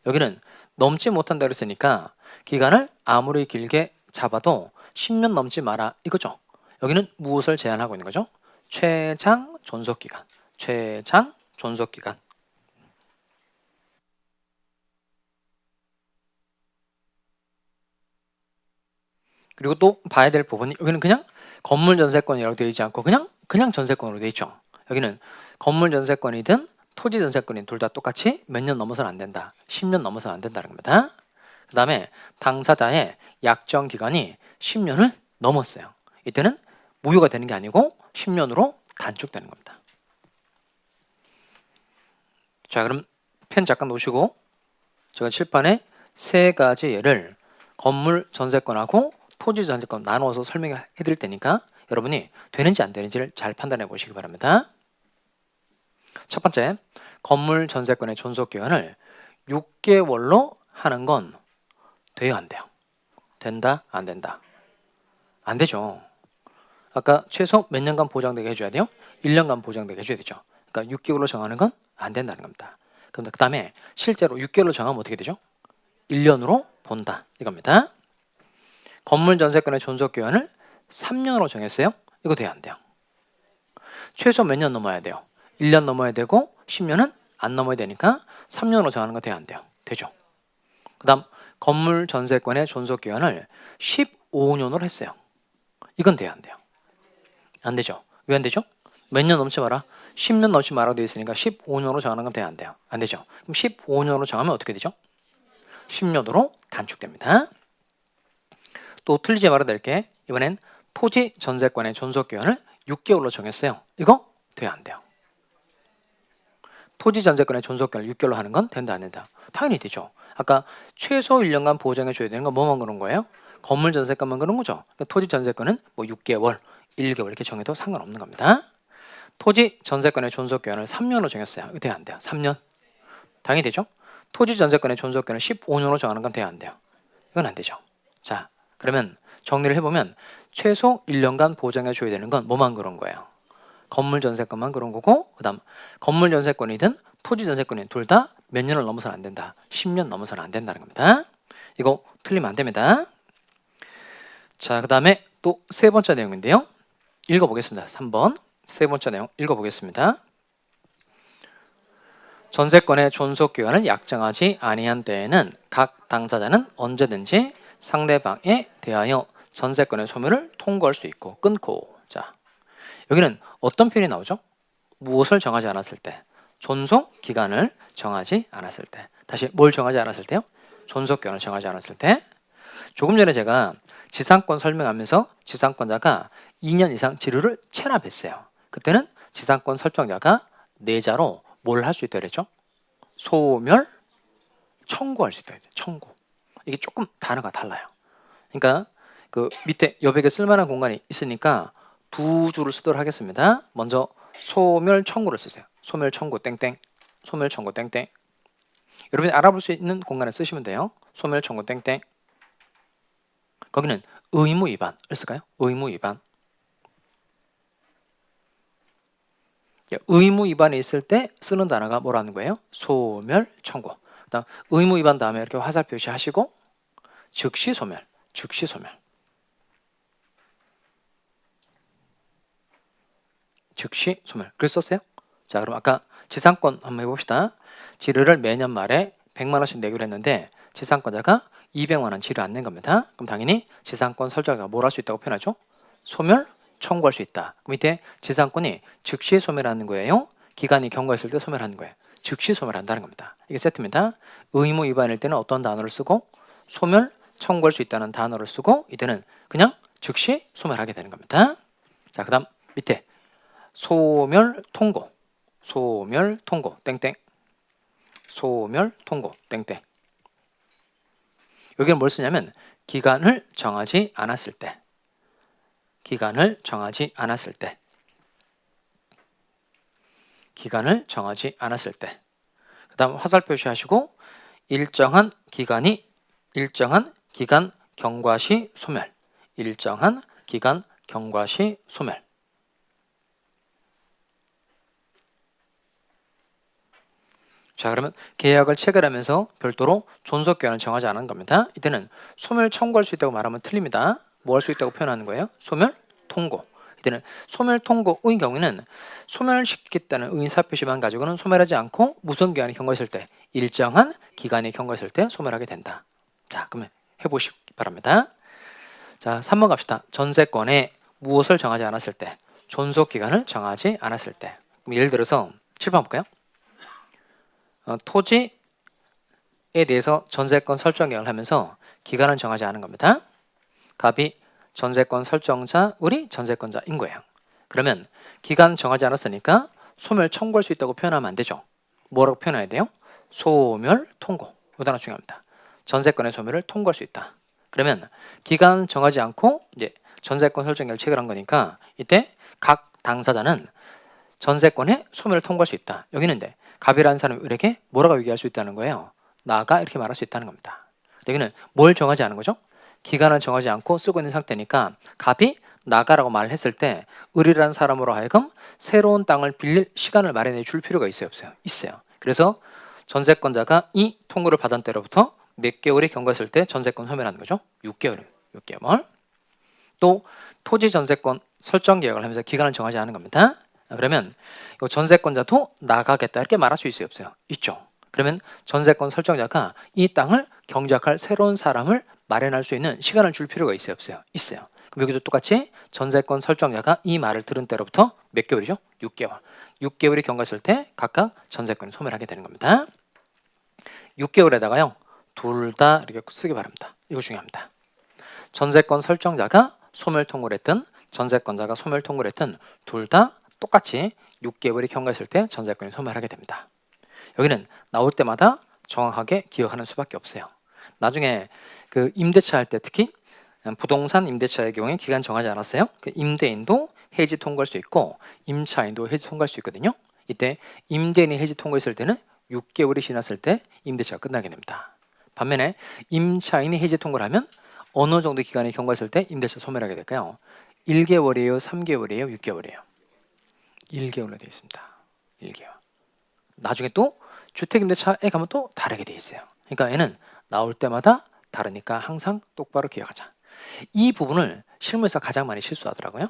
여기는 넘지 못한다 그랬으니까 기간을 아무리 길게 잡아도 10년 넘지 마라 이거죠. 여기는 무엇을 제한하고 있는 거죠? 최장 존속기간. 최장 존속기간. 그리고 또 봐야 될 부분이 여기는 그냥 건물 전세권이라고 되어 있지 않고 그냥 전세권으로 되어 있죠. 여기는 건물 전세권이든 토지 전세권이든 둘 다 똑같이 몇 년 넘어서는 안 된다. 10년 넘어서는 안 된다는 겁니다. 그 다음에 당사자의 약정 기간이 10년을 넘었어요. 이때는 무효가 되는 게 아니고 10년으로 단축되는 겁니다. 자, 그럼 펜 잠깐 놓으시고 제가 칠판에 세 가지 예를 건물 전세권하고 토지 전세권 나누어서 설명해 드릴 테니까 여러분이 되는지 안 되는지를 잘 판단해 보시기 바랍니다. 첫 번째, 건물 전세권의 존속기간을 6개월로 하는 건 돼요, 안 돼요? 된다, 안 된다? 안 되죠. 아까 최소 몇 년간 보장되게 해줘야 돼요? 1년간 보장되게 해줘야 되죠. 그러니까 6개월로 정하는 건 안 된다는 겁니다. 그럼 그 다음에 실제로 6개월로 정하면 어떻게 되죠? 1년으로 본다 이겁니다. 건물 전세권의 존속기간을 3년으로 정했어요? 이거 돼요, 안 돼요? 최소 몇 년 넘어야 돼요? 1년 넘어야 되고 10년은 안 넘어야 되니까 3년으로 정하는 거 돼요, 안 돼요? 되죠. 그 다음 건물 전세권의 존속기간을 15년으로 했어요. 이건 돼요, 안 돼요? 안 되죠. 왜 안 되죠? 몇 년 넘지 마라? 10년 넘지 마라고 되어 있으니까 15년으로 정하는 건 돼요, 안 돼요? 안 되죠. 그럼 15년으로 정하면 어떻게 되죠? 10년으로 단축됩니다. 또 틀리지 말아야 될 게 이번엔 토지 전세권의 존속기간을 6개월로 정했어요. 이거 돼요, 안 돼요? 토지 전세권의 존속기간을 6개월로 하는 건 된다, 안 된다? 당연히 되죠. 아까 최소 1년간 보장해 줘야 되는 건 뭐만 그런 거예요? 건물 전세권만 그런 거죠. 그러니까 토지 전세권은 뭐 6개월, 1개월 이렇게 정해도 상관없는 겁니다. 토지 전세권의 존속기간을 3년으로 정했어요. 이거 돼요, 안 돼요? 3년? 당연히 되죠. 토지 전세권의 존속기간을 15년으로 정하는 건 돼요, 안 돼요? 이건 안 되죠. 자, 그러면 정리를 해보면 최소 1년간 보장해 줘야 되는 건 뭐만 그런 거예요? 건물 전세권만 그런 거고 그 다음 건물 전세권이든 토지 전세권이든 둘 다 몇 년을 넘어서는 안 된다. 10년 넘어서는 안 된다는 겁니다. 이거 틀리면 안 됩니다. 자, 그 다음에 또 세 번째 내용인데요. 읽어보겠습니다. 3번 세 번째 내용 읽어보겠습니다. 전세권의 존속기간을 약정하지 아니한 때에는 각 당사자는 언제든지 상대방에 대하여 전세권의 소멸을 통고할 수 있고 끊고. 자, 여기는 어떤 표현이 나오죠? 무엇을 정하지 않았을 때, 존속 기간을 정하지 않았을 때. 다시 뭘 정하지 않았을 때요? 존속 기간을 정하지 않았을 때. 조금 전에 제가 지상권 설명하면서 지상권자가 2년 이상 지료를 체납했어요. 그때는 지상권 설정자가 내자로 뭘 할 수 있다 그랬죠? 소멸 청구할 수 있다 그랬죠. 청구. 이게 조금 단어가 달라요. 그러니까 그 밑에 여백에 쓸만한 공간이 있으니까 두 줄을 쓰도록 하겠습니다. 먼저 소멸 청구를 쓰세요. 소멸 청구 땡땡. 소멸 청구 땡땡. 여러분이 알아볼 수 있는 공간에 쓰시면 돼요. 소멸 청구 땡땡. 거기는 의무 위반을 쓸까요? 의무 위반. 의무 위반이 있을 때 쓰는 단어가 뭐라는 거예요? 소멸 청구. 그다음 의무 위반 다음에 이렇게 화살 표시하시고 즉시 소멸. 즉시 소멸. 즉시 소멸. 글 썼어요? 자, 그럼 아까 지상권 한번 해봅시다. 지르를 매년 말에 100만 원씩 내기로 했는데 지상권자가 200만 원 지르 안 낸 겁니다. 그럼 당연히 지상권 설정자가 뭘 할 수 있다고 표현하죠? 소멸 청구할 수 있다. 그 밑에 지상권이 즉시 소멸하는 거예요. 기간이 경과했을 때 소멸하는 거예요. 즉시 소멸한다는 겁니다. 이게 세트입니다. 의무 위반일 때는 어떤 단어를 쓰고 소멸 청구할 수 있다는 단어를 쓰고 이때는 그냥 즉시 소멸하게 되는 겁니다. 자, 그다음 밑에 소멸 통고. 소멸 통고 땡땡. 소멸 통고 땡땡. 여기는 뭘 쓰냐면 기간을 정하지 않았을 때. 기간을 정하지 않았을 때. 기간을 정하지 않았을 때. 그 다음 화살 표시하시고 일정한 기간 경과 시 소멸. 일정한 기간 경과 시 소멸. 자, 그러면 계약을 체결하면서 별도로 존속기간을 정하지 않은 겁니다. 이때는 소멸 청구할 수 있다고 말하면 틀립니다. 뭐 할 수 있다고 표현하는 거예요? 소멸 통고. 이때는 소멸 통고의 경우에는 소멸시키겠다는 의사 표시만 가지고는 소멸하지 않고 무슨 기간이 경과했을 때, 일정한 기간이 경과했을 때 소멸하게 된다. 자, 그러면 해보시기 바랍니다. 자, 3번 갑시다. 전세권에 무엇을 정하지 않았을 때, 존속기간을 정하지 않았을 때. 그럼 예를 들어서 7번 볼까요? 토지에 대해서 전세권 설정 계약을 하면서 기간을 정하지 않은 겁니다. 갑이 전세권 설정자, 우리 전세권자인 거예요. 그러면 기간 정하지 않았으니까 소멸 청구할 수 있다고 표현하면 안 되죠. 뭐라고 표현해야 돼요? 소멸 통고. 이 단어 중요합니다. 전세권의 소멸을 통고할 수 있다. 그러면 기간 정하지 않고 이제 전세권 설정 계약을 체결한 거니까 이때 각 당사자는 전세권의 소멸을 통고할 수 있다. 여기는 갑이라는 사람이 우리에게 뭐라고 얘기할 수 있다는 거예요? 나가 이렇게 말할 수 있다는 겁니다. 여기는 뭘 정하지 않은 거죠? 기간을 정하지 않고 쓰고 있는 상태니까 갑이 나가라고 말을 했을 때 을이라는 사람으로 하여금 새로운 땅을 빌릴 시간을 마련해 줄 필요가 있어요? 없어요? 있어요. 그래서 전세권자가 이 통고를 받은 때로부터 몇 개월이 경과했을 때 전세권 소멸하는 거죠? 6개월이에요. 6개월. 또 토지 전세권 설정 계약을 하면서 기간을 정하지 않은 겁니다. 그러면 전세권자도 나가겠다 이렇게 말할 수 있어요? 없어요? 있죠. 그러면 전세권 설정자가 이 땅을 경작할 새로운 사람을 마련할 수 있는 시간을 줄 필요가 있어요? 없어요? 있어요. 그럼 여기도 똑같이 전세권 설정자가 이 말을 들은 때로부터 몇 개월이죠? 6개월. 6개월이 경과했을 때 각각 전세권을 소멸하게 되는 겁니다. 6개월에다가요. 둘 다 이렇게 쓰기 바랍니다. 이거 중요합니다. 전세권 설정자가 소멸 통고를 했든 전세권자가 소멸 통고를 했든 둘 다 똑같이 6개월이 경과했을 때 전세권이 소멸하게 됩니다. 여기는 나올 때마다 정확하게 기억하는 수밖에 없어요. 나중에 그 임대차 할 때 특히 부동산 임대차의 경우에 기간 정하지 않았어요. 그 임대인도 해지 통과할 수 있고 임차인도 해지 통과할 수 있거든요. 이때 임대인이 해지 통과했을 때는 6개월이 지났을 때 임대차가 끝나게 됩니다. 반면에 임차인이 해지 통과를 하면 어느 정도 기간이 경과했을 때 임대차 소멸하게 될까요? 1개월이에요? 3개월이에요? 6개월이에요? 1개월로 되어 있습니다. 1개월. 나중에 또 주택임대차에 가면 또 다르게 되어 있어요. 그러니까 얘는 나올 때마다 다르니까 항상 똑바로 기억하자. 이 부분을 실무에서 가장 많이 실수하더라고요.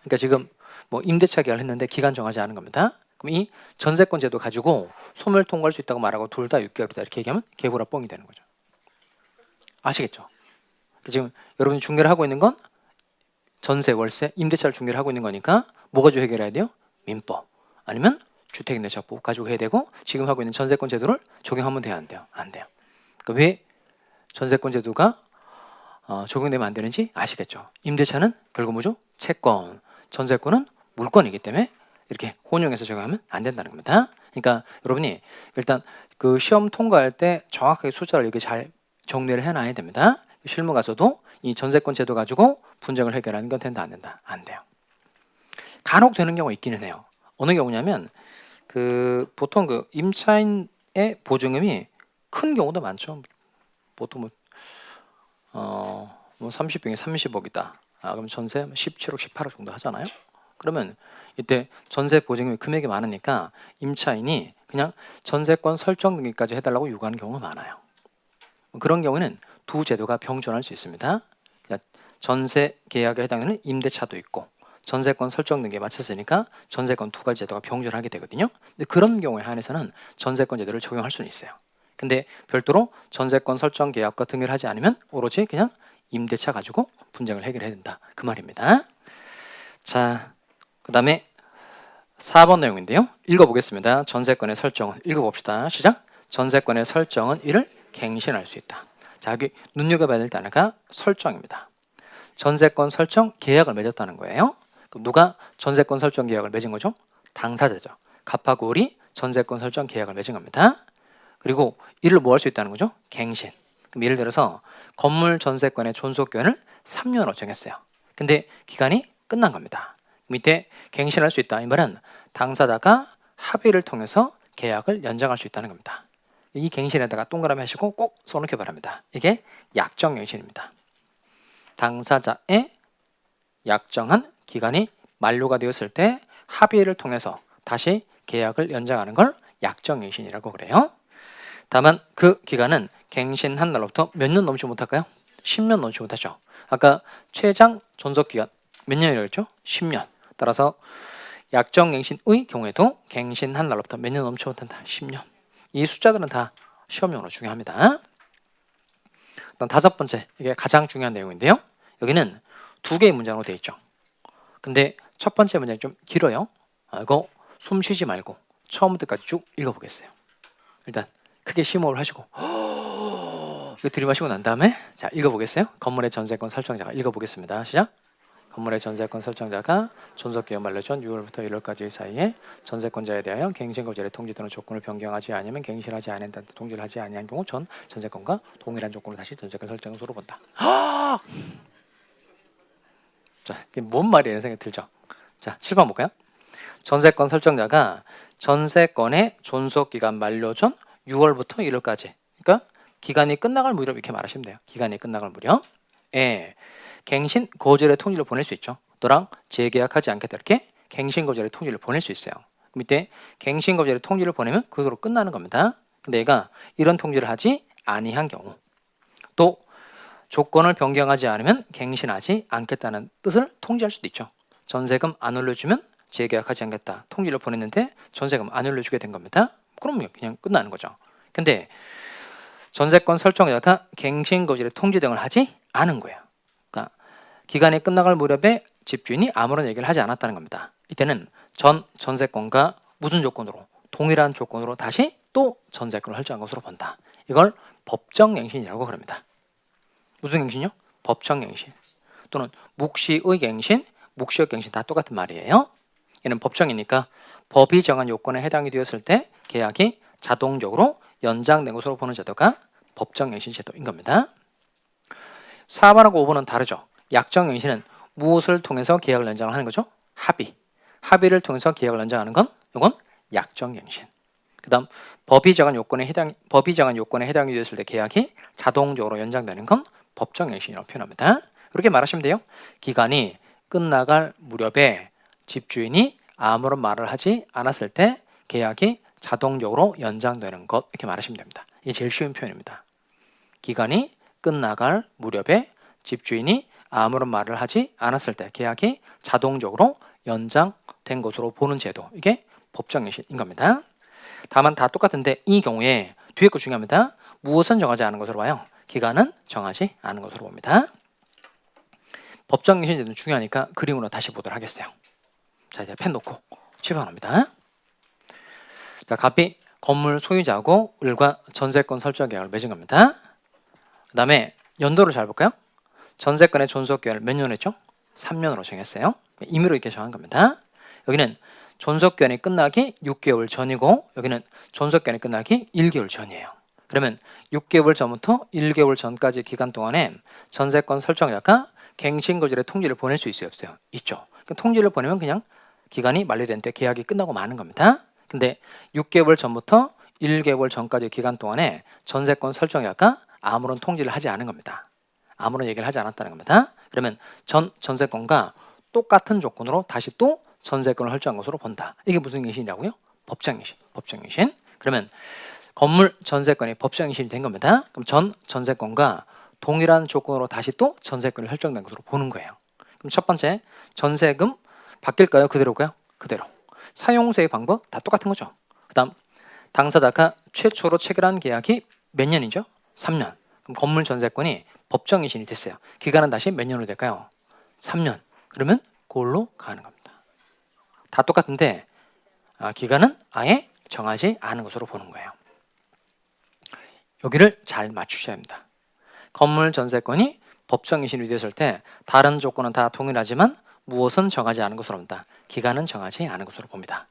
그러니까 지금 뭐 임대차 계약을 했는데 기간 정하지 않은 겁니다. 그럼 이 전세권 제도 가지고 소멸 통과할 수 있다고 말하고 둘 다 6개월이다 이렇게 얘기하면 개구라 뻥이 되는 거죠. 아시겠죠? 지금 여러분이 중개를 하고 있는 건 전세, 월세, 임대차를 중개를 하고 있는 거니까 뭐 가지고 해결해야 돼요? 민법 아니면 주택임대차법 가지고 해야 되고, 지금 하고 있는 전세권 제도를 적용하면 돼요, 안 돼요? 안 돼요. 그러니까 왜 전세권 제도가 적용되면 안 되는지 아시겠죠? 임대차는 결국 뭐죠? 채권, 전세권은 물권이기 때문에 이렇게 혼용해서 적용하면 안 된다는 겁니다. 그러니까 여러분이 일단 그 시험 통과할 때 정확하게 숫자를 이렇게 잘 정리를 해놔야 됩니다. 실무 가서도 이 전세권 제도 가지고 분쟁을 해결하는 건 된다, 안 된다? 안 돼요. 간혹 되는 경우가 있기는 해요. 어느 경우냐면 그 보통 그 임차인의 보증금이 큰 경우도 많죠. 보통 뭐 30평에 30억이다. 그럼 전세 17억, 18억 정도 하잖아요. 그러면 이때 전세 보증금이 금액이 많으니까 임차인이 그냥 전세권 설정 등기까지 해달라고 요구하는 경우가 많아요. 그런 경우는 두 제도가 병존할 수 있습니다. 그러니까 전세 계약에 해당되는 임대차도 있고 전세권 설정 등기에 맞췄으니까 전세권 두 가지 제도가 병존하게 되거든요. 근데 그런 경우에 한해서는 전세권 제도를 적용할 수는 있어요. 근데 별도로 전세권 설정 계약과 등을 하지 않으면 오로지 그냥 임대차 가지고 분쟁을 해결해야 된다, 그 말입니다. 자, 그 다음에 4번 내용인데요. 읽어보겠습니다. 전세권의 설정은, 읽어봅시다. 시작. 전세권의 설정은 이를 갱신할 수 있다. 자, 여기 눈여겨봐야 될 단어가 설정입니다. 전세권 설정 계약을 맺었다는 거예요. 그럼 누가 전세권 설정 계약을 맺은 거죠? 당사자죠. 갑하고 을이 전세권 설정 계약을 맺은 겁니다. 그리고 이를 뭐 할 수 있다는 거죠? 갱신. 그럼 예를 들어서 건물 전세권의 존속기간을 3년으로 정했어요. 근데 기간이 끝난 겁니다. 밑에 갱신할 수 있다, 이 말은 당사자가 합의를 통해서 계약을 연장할 수 있다는 겁니다. 이 갱신에다가 동그라미 하시고 꼭 써놓기 바랍니다. 이게 약정갱신입니다. 당사자의 약정한 기간이 만료가 되었을 때 합의를 통해서 다시 계약을 연장하는 걸 약정갱신이라고 그래요. 다만 그 기간은 갱신한 날로부터 몇 년 넘지 못할까요? 10년 넘지 못하죠. 아까 최장 존속기간 몇 년이라고 했죠? 10년. 따라서 약정갱신의 경우에도 갱신한 날로부터 몇 년 넘지 못한다. 10년. 이 숫자들은 다 시험용으로 중요합니다. 그다음 다섯 번째, 이게 가장 중요한 내용인데요. 여기는 두 개의 문장으로 되어 있죠. 근데 첫 번째 문장이 좀 길어요. 이거 숨 쉬지 말고 처음부터까지 쭉 읽어보겠어요. 일단 크게 심호흡을 하시고 이거 들이마시고 난 다음에 자, 읽어보겠어요. 건물의 전세권 설정자가, 읽어보겠습니다. 시작. 건물의 전세권 설정자가 존속기간 만료 전 6월부터 1월까지 사이에 전세권자에 대하여 갱신거절의 통지 또는 조건을 변경하지 않으면 갱신하지 않은 통지를 하지 아니한 경우 전 전세권과 동일한 조건으로 다시 전세권 설정으로 본다. 자, 이게 뭔 말이야 이런 생각이 들죠. 자, 7번 볼까요? 전세권 설정자가 전세권의 존속기간 만료 전 6월부터 1월까지, 그러니까 기간이 끝나갈 무렵 이렇게 말하시면 돼요. 기간이 끝나갈 무렵에 갱신 거절의 통지를 보낼 수 있죠. 너랑 재계약하지 않겠다 이렇게 갱신 거절의 통지를 보낼 수 있어요. 밑에 갱신 거절의 통지를 보내면 그거로 끝나는 겁니다. 근데 얘가 이런 통지를 하지 아니한 경우, 또 조건을 변경하지 않으면 갱신하지 않겠다는 뜻을 통지할 수도 있죠. 전세금 안 올려주면 재계약하지 않겠다 통지를 보냈는데 전세금 안 올려주게 된 겁니다. 그러면 그냥 끝나는 거죠. 근데 전세권 설정자가 갱신 거절의 통지 등을 하지 않은 거예요. 그러니까 기간이 끝나갈 무렵에 집주인이 아무런 얘기를 하지 않았다는 겁니다. 이때는 전세권과 무슨 조건으로? 동일한 조건으로 다시 또 전세권을 설정한 것으로 본다. 이걸 법정갱신이라고 그럽니다. 무슨 갱신이요? 법정갱신 또는 묵시의 갱신, 묵시의 갱신 다 똑같은 말이에요. 얘는 법정이니까 법이 정한 요건에 해당이 되었을 때 계약이 자동적으로 연장된 것으로 보는 제도가 법정갱신 제도인 겁니다. 4번하고 5번은 다르죠. 약정갱신은 무엇을 통해서 계약을 연장을 하는 거죠? 합의를 통해서 계약을 연장하는 건 이건 약정갱신. 그다음 법이 정한 요건에 해당이 되었을 때 계약이 자동적으로 연장되는 건 법정갱신이라고 표현합니다. 이렇게 말하시면 돼요. 기간이 끝나갈 무렵에 집주인이 아무런 말을 하지 않았을 때 계약이 자동적으로 연장되는 것, 이렇게 말하시면 됩니다. 이게 제일 쉬운 표현입니다. 기간이 끝나갈 무렵에 집주인이 아무런 말을 하지 않았을 때 계약이 자동적으로 연장된 것으로 보는 제도, 이게 법정갱신인 겁니다. 다만 다 똑같은데 이 경우에 뒤에 거 중요합니다. 무엇은 정하지 않은 것으로 봐요. 기간은 정하지 않은 것으로 봅니다. 법정갱신제도는 중요하니까 그림으로 다시 보도록 하겠어요. 자, 이제 펜 놓고 칠판합니다. 자, 갑이 건물 소유자하고 을과 전세권 설정 계약을 맺은 겁니다. 그 다음에 연도를 잘 볼까요? 전세권의 존속기한을 몇 년 했죠? 3년으로 정했어요. 임의로 이렇게 정한 겁니다. 여기는 존속기한이 끝나기 6개월 전이고 여기는 존속기한이 끝나기 1개월 전이에요. 그러면 6개월 전부터 1개월 전까지 기간 동안에 전세권 설정자가 갱신거절의 통지를 보낼 수 있어요? 없어요? 있죠. 그 통지를 보내면 그냥 기간이 만료된 때 계약이 끝나고 마는 겁니다. 근데 6개월 전부터 1개월 전까지 기간 동안에 전세권 설정자가 아무런 통지를 하지 않은 겁니다. 아무런 얘기를 하지 않았다는 겁니다. 그러면 전세권과 똑같은 조건으로 다시 또 전세권을 설정한 것으로 본다. 이게 무슨 갱신이라고요? 법정갱신. 법정갱신. 그러면 건물 전세권이 법정갱신이 된 겁니다. 그럼 전세권과 동일한 조건으로 다시 또 전세권이 설정된 것으로 보는 거예요. 그럼 첫 번째, 전세금 바뀔까요? 그대로일까요? 그대로. 사용수의 방법 다 똑같은 거죠. 그 다음, 당사자가 최초로 체결한 계약이 몇 년이죠? 3년. 그럼 건물 전세권이 법정갱신이 됐어요. 기간은 다시 몇 년으로 될까요? 3년. 그러면 그걸로 가는 겁니다. 다 똑같은데 기간은 아예 정하지 않은 것으로 보는 거예요. 여기를 잘 맞추셔야 합니다. 건물 전세권이 법정갱신이 되었을 때 다른 조건은 다 동일하지만 무엇은 정하지 않은 것으로 봅니다. 기간은 정하지 않은 것으로 봅니다.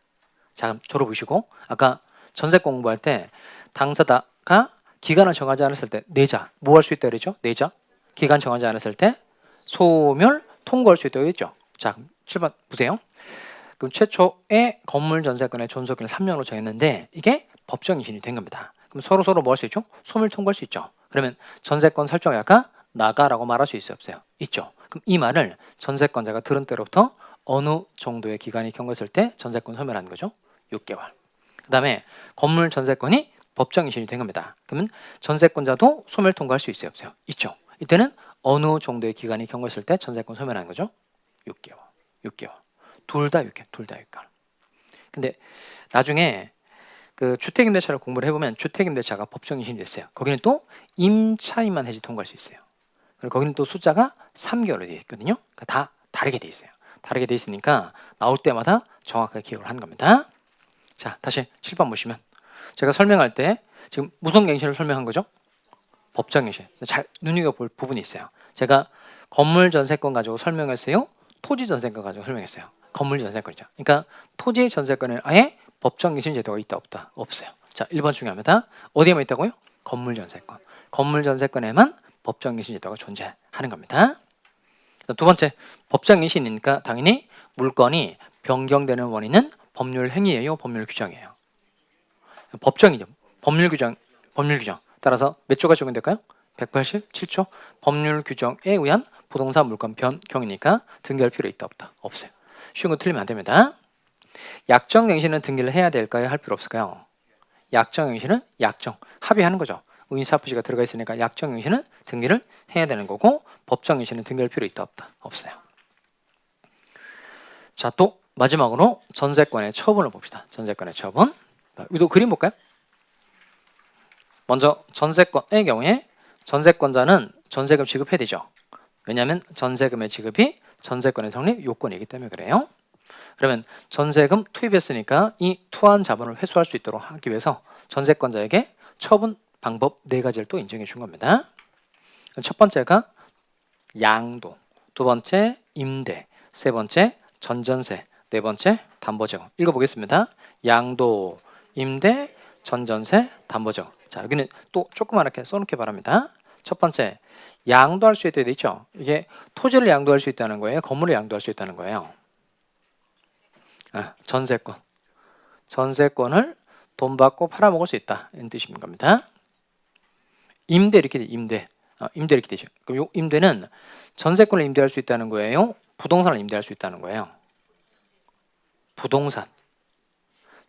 자, 그럼 저로 보시고 아까 전세권 공부할 때 당사자가 기간을 정하지 않았을 때 내자 뭐 할 수 있다 그랬죠? 내자 기간 정하지 않았을 때 소멸 통고할 수 있다고 했죠. 자, 그럼 7번 보세요. 그럼 최초의 건물 전세권의 존속기를 3년으로 정했는데 이게 법정갱신이 된 겁니다. 그럼 서로 뭐 할 수 있죠? 소멸 통고할 수 있죠. 그러면 전세권 설정자가 나가라고 말할 수 있어요? 없어요? 있죠. 그럼 이 말을 전세권자가 들은 때로부터 어느 정도의 기간이 경과했을 때 전세권 소멸하는 거죠? 6개월. 그 다음에 건물 전세권이 법정갱신이 된 겁니다. 그러면 전세권자도 소멸 통고할 수 있어요? 없어요? 있죠. 이때는 어느 정도의 기간이 경과했을 때 전세권 소멸하는 거죠? 6개월. 6개월. 둘 다 6개월. 둘 다 6개월. 근데 나중에 그 주택임대차를 공부를 해보면 주택임대차가 법정갱신이 됐어요. 거기는 또 임차인만 해지 통과할 수 있어요. 그리고 거기는 또 숫자가 3개월로 되어 있거든요. 그러니까 다 다르게 되어 있어요. 다르게 되어 있으니까 나올 때마다 정확하게 기억을 하는 겁니다. 자, 다시 7번 보시면 제가 설명할 때 지금 무슨 갱신을 설명한 거죠? 법정갱신. 잘 눈여겨볼 부분이 있어요. 제가 건물 전세권 가지고 설명했어요? 토지 전세권 가지고 설명했어요? 건물 전세권이죠. 그러니까 토지 전세권은 아예 법정갱신 제도가 있다 없다? 없어요. 자, 1번 중요합니다. 어디에만 있다고요? 건물 전세권. 건물 전세권에만 법정갱신 제도가 존재하는 겁니다. 두 번째, 법정갱신이니까 당연히 물건이 변경되는 원인은 법률 행위예요, 법률 규정이에요? 법정이죠. 법률 규정. 따라서 몇 조가 적용될까요? 187조. 법률 규정에 의한 부동산 물건 변경이니까 등기할 필요 있다 없다? 없어요. 쉬운 거 틀리면 안 됩니다. 약정갱신은 등기를 해야 될까요? 할 필요 없을까요? 약정갱신은 합의하는 거죠. 의사표시가 들어가 있으니까 약정갱신은 등기를 해야 되는 거고 법정갱신은 등기할 필요 있다 없다? 없어요. 자, 또 마지막으로 전세권의 처분을 봅시다. 전세권의 처분. 또 그림 볼까요? 먼저 전세권의 경우에 전세권자는 전세금 지급해야 되죠. 왜냐하면 전세금의 지급이 전세권의 성립 요건이기 때문에 그래요. 그러면 전세금 투입했으니까 이 투한 자본을 회수할 수 있도록 하기 위해서 전세권자에게 처분 방법 4가지를 또 인정해 준 겁니다. 첫 번째가 양도, 두 번째 임대, 세 번째 전전세, 네 번째 담보제공. 읽어보겠습니다. 양도, 임대, 전전세, 담보제공. 자, 여기는 또 조그맣게 써놓기 바랍니다. 첫 번째, 양도할 수 있다고 돼 있죠. 이게 토지를 양도할 수 있다는 거예요? 건물을 양도할 수 있다는 거예요? 전세권. 전세권을 돈 받고 팔아먹을 수 있다. 이런 뜻인 겁니다. 임대 이렇게 돼, 임대 이렇게 되죠. 그럼 요 임대는 전세권을 임대할 수 있다는 거예요? 부동산을 임대할 수 있다는 거예요? 부동산.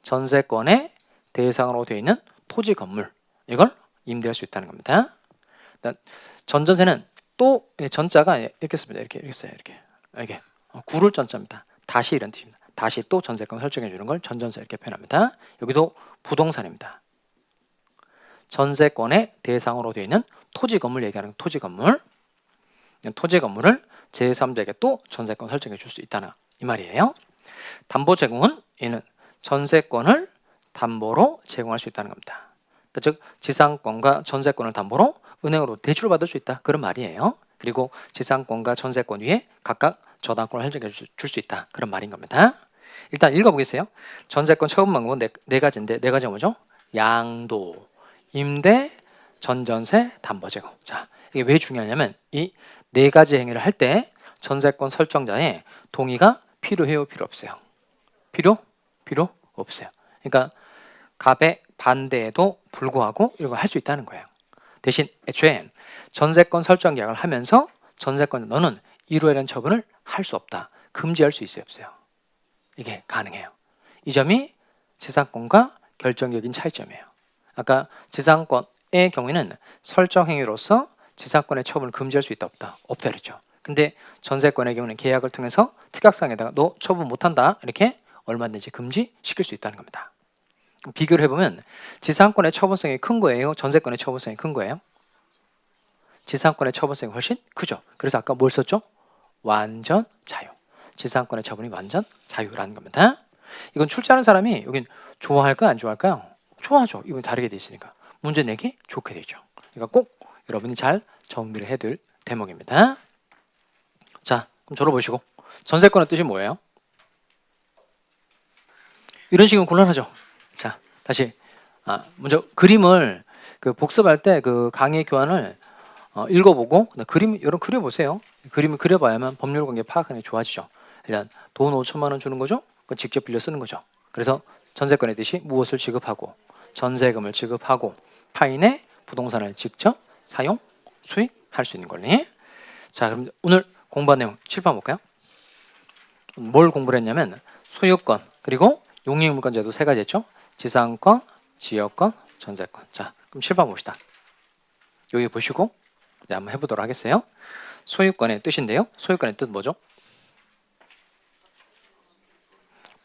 전세권의 대상으로 되어 있는 토지 건물. 이걸 임대할 수 있다는 겁니다. 전전세는 또 전자가 이렇게 씁니다. 이렇게 써요. 이렇게 구를 전자입니다. 다시 이런 뜻입니다. 다시 또 전세권 설정해 주는 걸 전전세 이렇게 표현합니다. 여기도 부동산입니다. 전세권의 대상으로 되어 있는 토지 건물 얘기하는 토지 건물. 토지 건물을 제3자에게 또 전세권 설정해 줄 수 있다는 이 말이에요. 담보 제공은 이는 전세권을 담보로 제공할 수 있다는 겁니다. 그러니까 즉 지상권과 전세권을 담보로 은행으로 대출을 받을 수 있다 그런 말이에요. 그리고 지상권과 전세권 위에 각각 저당권을 설정해 줄 수 있다 그런 말인 겁니다. 일단 읽어보겠어요. 전세권 처분 방법은 네 가지인데 네 가지가 뭐죠? 양도, 임대, 전전세, 담보 제공. 자, 이게 왜 중요하냐면 이 네 가지 행위를 할 때 전세권 설정자의 동의가 필요해요, 필요 없어요? 필요 없어요. 그러니까 갑의 반대에도 불구하고 이런 걸 할 수 있다는 거예요. 대신 애초에 전세권 설정 계약을 하면서 전세권 너는 이루어야 하는 처분을 할 수 없다. 금지할 수 있어요, 없어요? 이게 가능해요. 이 점이 지상권과 결정적인 차이점이에요. 아까 지상권의 경우에는 설정 행위로서 지상권의 처분을 금지할 수 있다, 없다? 없다 그랬죠. 근데 전세권의 경우는 계약을 통해서 특약상에다가 너 처분 못한다 이렇게 얼마든지 금지시킬 수 있다는 겁니다. 비교를 해보면 지상권의 처분성이 큰 거예요? 전세권의 처분성이 큰 거예요? 지상권의 처분성이 훨씬 크죠. 그래서 아까 뭘 썼죠? 완전 자유. 지상권의 처분이 완전 자유라는 겁니다. 이건 출제하는 사람이 여긴 좋아할까요? 안 좋아할까요? 좋아하죠. 이건 다르게 돼 있으니까. 문제 내기 좋게 되죠. 그러니까 꼭 여러분이 잘 정리를 해둘 대목입니다. 자, 그럼 저로 보시고 전세권의 뜻이 뭐예요? 이런 식이면 곤란하죠. 자, 다시 먼저 그림을 그 복습할 때 그 강의 교환을 읽어보고 그림 여러분 그려보세요. 그림을 그려봐야만 법률 관계 파악하는 게 좋아지죠. 일단 돈 5천만 원 주는 거죠. 그건 직접 빌려 쓰는 거죠. 그래서 전세권의 뜻이 무엇을 지급하고 전세금을 지급하고 타인의 부동산을 직접 사용, 수익할 수 있는 권리. 자, 그럼 오늘 공부한 내용 칠판 볼까요? 뭘 공부를 했냐면 소유권 그리고 용익물권 제도 세 가지 했죠. 지상권, 지역권, 전세권. 자, 그럼 칠판 봅시다. 여기 보시고 이제 한번 해보도록 하겠어요. 소유권의 뜻인데요. 소유권의 뜻 뭐죠?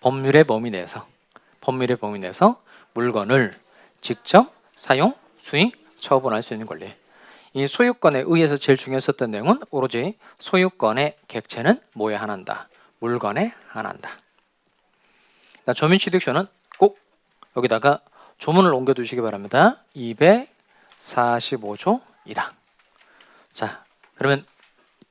법률의 범위 내에서 물건을 직접 사용, 수익, 처분할 수 있는 권리. 이 소유권에 의해서 제일 중요했었던 내용은 오로지 소유권의 객체는 뭐에 한한다? 물건에 한한다. 조민취득세는 꼭 여기다가 조문을 옮겨두시기 바랍니다. 245조 1항. 자, 그러면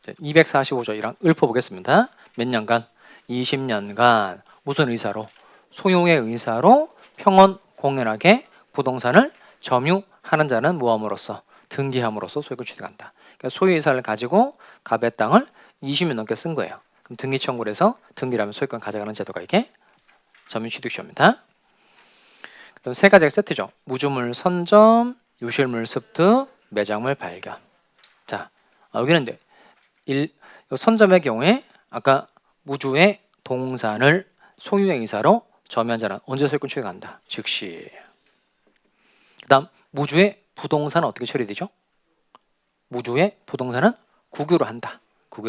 245조 1항 읊어보겠습니다. 몇 년간? 20년간 무슨 의사로? 소유의 의사로 평온 공연하게 부동산을 점유하는 자는 모함으로써 등기함으로써 소유권 취득한다. 그러니까 소유 의사를 가지고 갑의 땅을 20년 넘게 쓴 거예요. 그럼 등기 청구를 해서 등기를 하면 소유권 가져가는 제도가 이게 점유취득시효입니다. 그럼 세 가지가 세트죠. 무주물 선점, 유실물 습득, 매장물 발견. 자, 여기는 이제 선점의 경우에 아까 무주의 동산을 소유의 의사로 점유한 자는 언제 소유권 취득한다? 즉시. 그 다음 무주의 부동산은 어떻게 처리되죠? 무주의 부동산은 국유로 한다. 그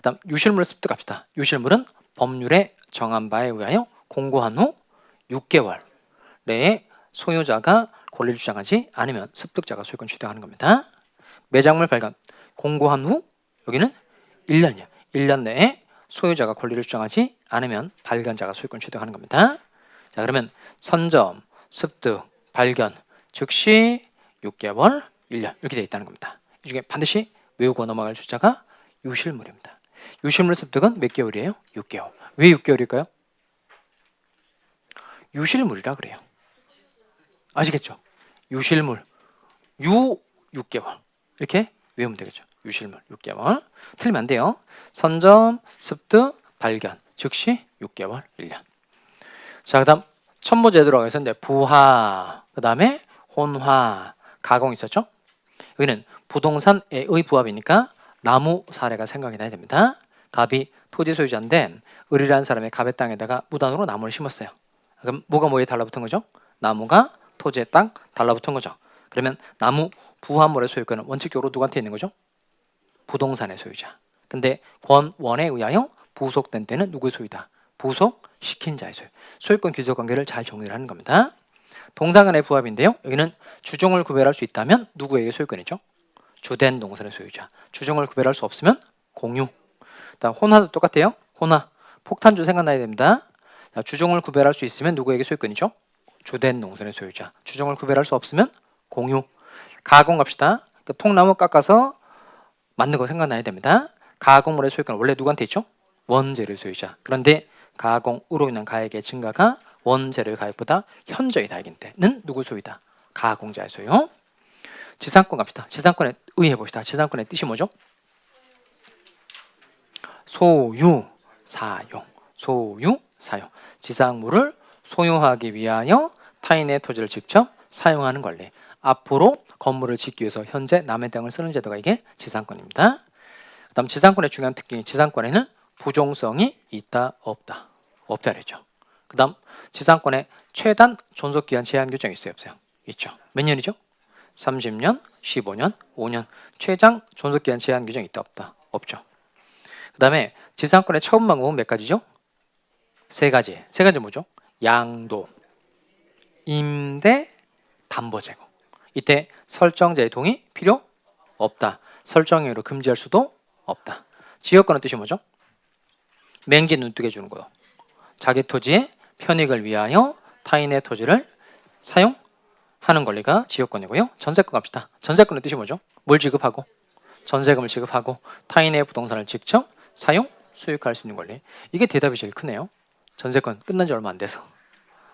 다음 유실물을 습득합시다. 유실물은 법률에 정한 바에 의하여 공고한 후 6개월 내에 소유자가 권리를 주장하지 않으면 습득자가 소유권 취득하는 겁니다. 매장물 발견 공고한 후 여기는 1년이야. 1년 내에 소유자가 권리를 주장하지 않으면 발견자가 소유권 취득하는 겁니다. 자, 그러면 선점, 습득, 발견, 즉시 6개월, 1년 이렇게 되어 있다는 겁니다. 이 중에 반드시 외우고 넘어갈 주자가 유실물입니다. 유실물 습득은 몇 개월이에요? 6개월. 왜 6개월일까요? 유실물이라 그래요. 아시겠죠? 유실물, 6개월 이렇게 외우면 되겠죠. 유실물 6개월. 틀리면 안 돼요. 선점, 습득, 발견, 즉시 6개월, 1년. 자, 그 다음 첨부제도라고 해서 이제 부하, 그 다음에 혼화, 가공 있었죠? 여기는 부동산의 부합이니까 나무 사례가 생각이 나야 됩니다. 갑이 토지 소유자인데 을이라는 사람의 갑의 땅에다가 무단으로 나무를 심었어요. 그럼 뭐가 뭐에 달라붙은 거죠? 나무가 토지의 땅 달라붙은 거죠. 그러면 나무 부화물의 소유권은 원칙적으로 누구한테 있는 거죠? 부동산의 소유자. 근데 권원에 의하여 부속된 때는 누구의 소유다? 부속시킨 자의 소유. 소유권 귀속 관계를 잘 정리를 하는 겁니다. 동사간의 부합인데요. 여기는 주종을 구별할 수 있다면 누구에게 소유권이죠? 주된 동산의 소유자. 주종을 구별할 수 없으면 공유. 그다음 혼화도 똑같아요. 혼화. 폭탄주 생각나야 됩니다. 자, 주종을 구별할 수 있으면 누구에게 소유권이죠? 주된 농산의 소유자. 주종을 구별할 수 없으면 공유. 가공 갑시다. 그러니까 통나무 깎아서 만든 거 생각나야 됩니다. 가공물의 소유권은 원래 누구한테 있죠? 원재료 소유자. 그런데 가공으로 인한 가액의 증가가 원재료의 가액보다 현저히 다액인 때는 누구 소유다? 가공자의 소유. 지상권 갑시다. 지상권에 의해 봅시다. 지상권의 뜻이 뭐죠? 소유, 사용. 소유, 사용. 지상물을 소유하기 위하여 타인의 토지를 직접 사용하는 권리. 앞으로 건물을 짓기 위해서 현재 남의 땅을 쓰는 제도가 이게 지상권입니다. 그 다음 지상권의 중요한 특징이 지상권에는 부종성이 있다 없다. 없다 그랬죠. 그 다음 지상권의 최단 존속기한 제한 규정이 있어요 없어요? 있죠. 몇 년이죠? 30년, 15년, 5년. 최장 존속기한 제한 규정이 있다 없다? 없죠. 그 다음에 지상권의 처분 방법은 몇 가지죠? 세 가지. 세 가지 뭐죠? 양도, 임대, 담보 제공. 이때 설정자의 동의 필요 없다. 설정행위로 금지할 수도 없다. 지역권의 뜻이 뭐죠? 맹지 눈뜨게 주는 거요. 자기 토지의 편익을 위하여 타인의 토지를 사용하는 권리가 지역권이고요. 전세권 갑시다. 전세권의 뜻이 뭐죠? 뭘 지급하고? 전세금을 지급하고 타인의 부동산을 직접 사용, 수익할 수 있는 권리. 이게 대답이 제일 크네요. 전세권 끝난 지 얼마 안 돼서.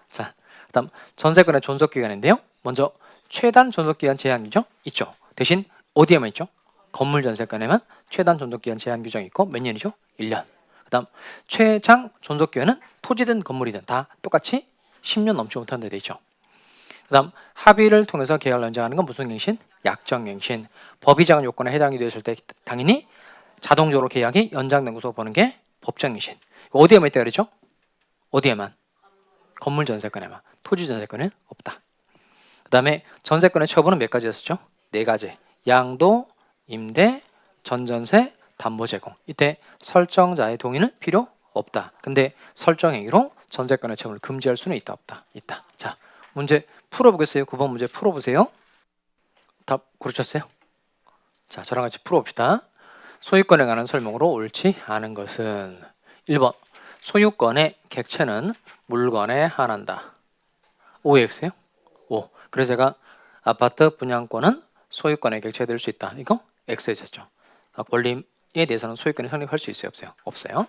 자, 그다음 전세권의 존속기간인데요. 먼저 최단 존속기간 제한 규정 있죠. 대신 어디에만 있죠? 건물 전세권에만 최단 존속기간 제한 규정이 있고 몇 년이죠? 1년. 그다음 최장 존속기간은 토지든 건물이든 다 똑같이 10년 넘지 못하는 데 돼 있죠. 그다음 합의를 통해서 계약을 연장하는 건 무슨 갱신? 약정갱신. 법이 정한 요건에 해당이 되었을 때 당연히 자동적으로 계약이 연장된 것으로 보는 게 법정갱신. 어디에만 있다 그랬죠? 어디에만? 건물 전세권에만. 토지 전세권은 없다. 그 다음에 전세권의 처분은 몇 가지였었죠? 네 가지. 양도, 임대, 전전세, 담보 제공. 이때 설정자의 동의는 필요 없다. 근데 설정행위로 전세권의 처분을 금지할 수는 있다 없다? 있다. 자, 문제 풀어보겠어요. 9번 문제 풀어보세요. 답 고르셨어요? 자, 저랑 같이 풀어봅시다. 소유권에 관한 설명으로 옳지 않은 것은 1번 소유권의 객체는 물건에 한한다. OX예요? O. 그래서 제가 아파트 분양권은 소유권의 객체가 될 수 있다. 이거 X에 졌죠. 권리에 대해서는 소유권이 성립할 수 있어요? 없어요? 없어요.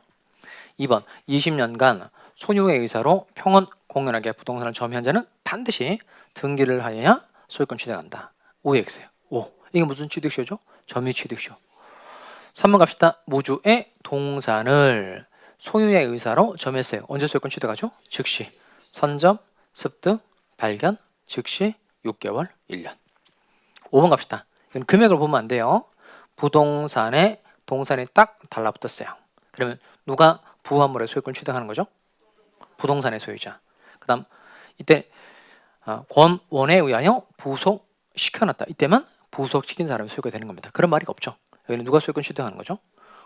2번 20년간 소유의 의사로 평온 공연하게 부동산을 점유한 자는 반드시 등기를 하여야 소유권 취득한다. OX예요. O. 이게 무슨 취득시효죠? 점유 취득시효. 3번 갑시다. 무주의 동산을 소유의 의사로 점유했어요. 언제 소유권 취득하죠? 즉시. 선점, 습득, 발견, 즉시 6개월, 1년. 5번 갑시다. 이건 금액을 보면 안 돼요. 부동산에 동산이 딱 달라붙었어요. 그러면 누가 부화물의 소유권 취득하는 거죠? 부동산의 소유자. 그 다음 이때 권원에 의하여 부속시켜놨다. 이때만 부속시킨 사람이 소유가 되는 겁니다. 그런 말이 없죠. 여기는 누가 소유권 취득하는 거죠?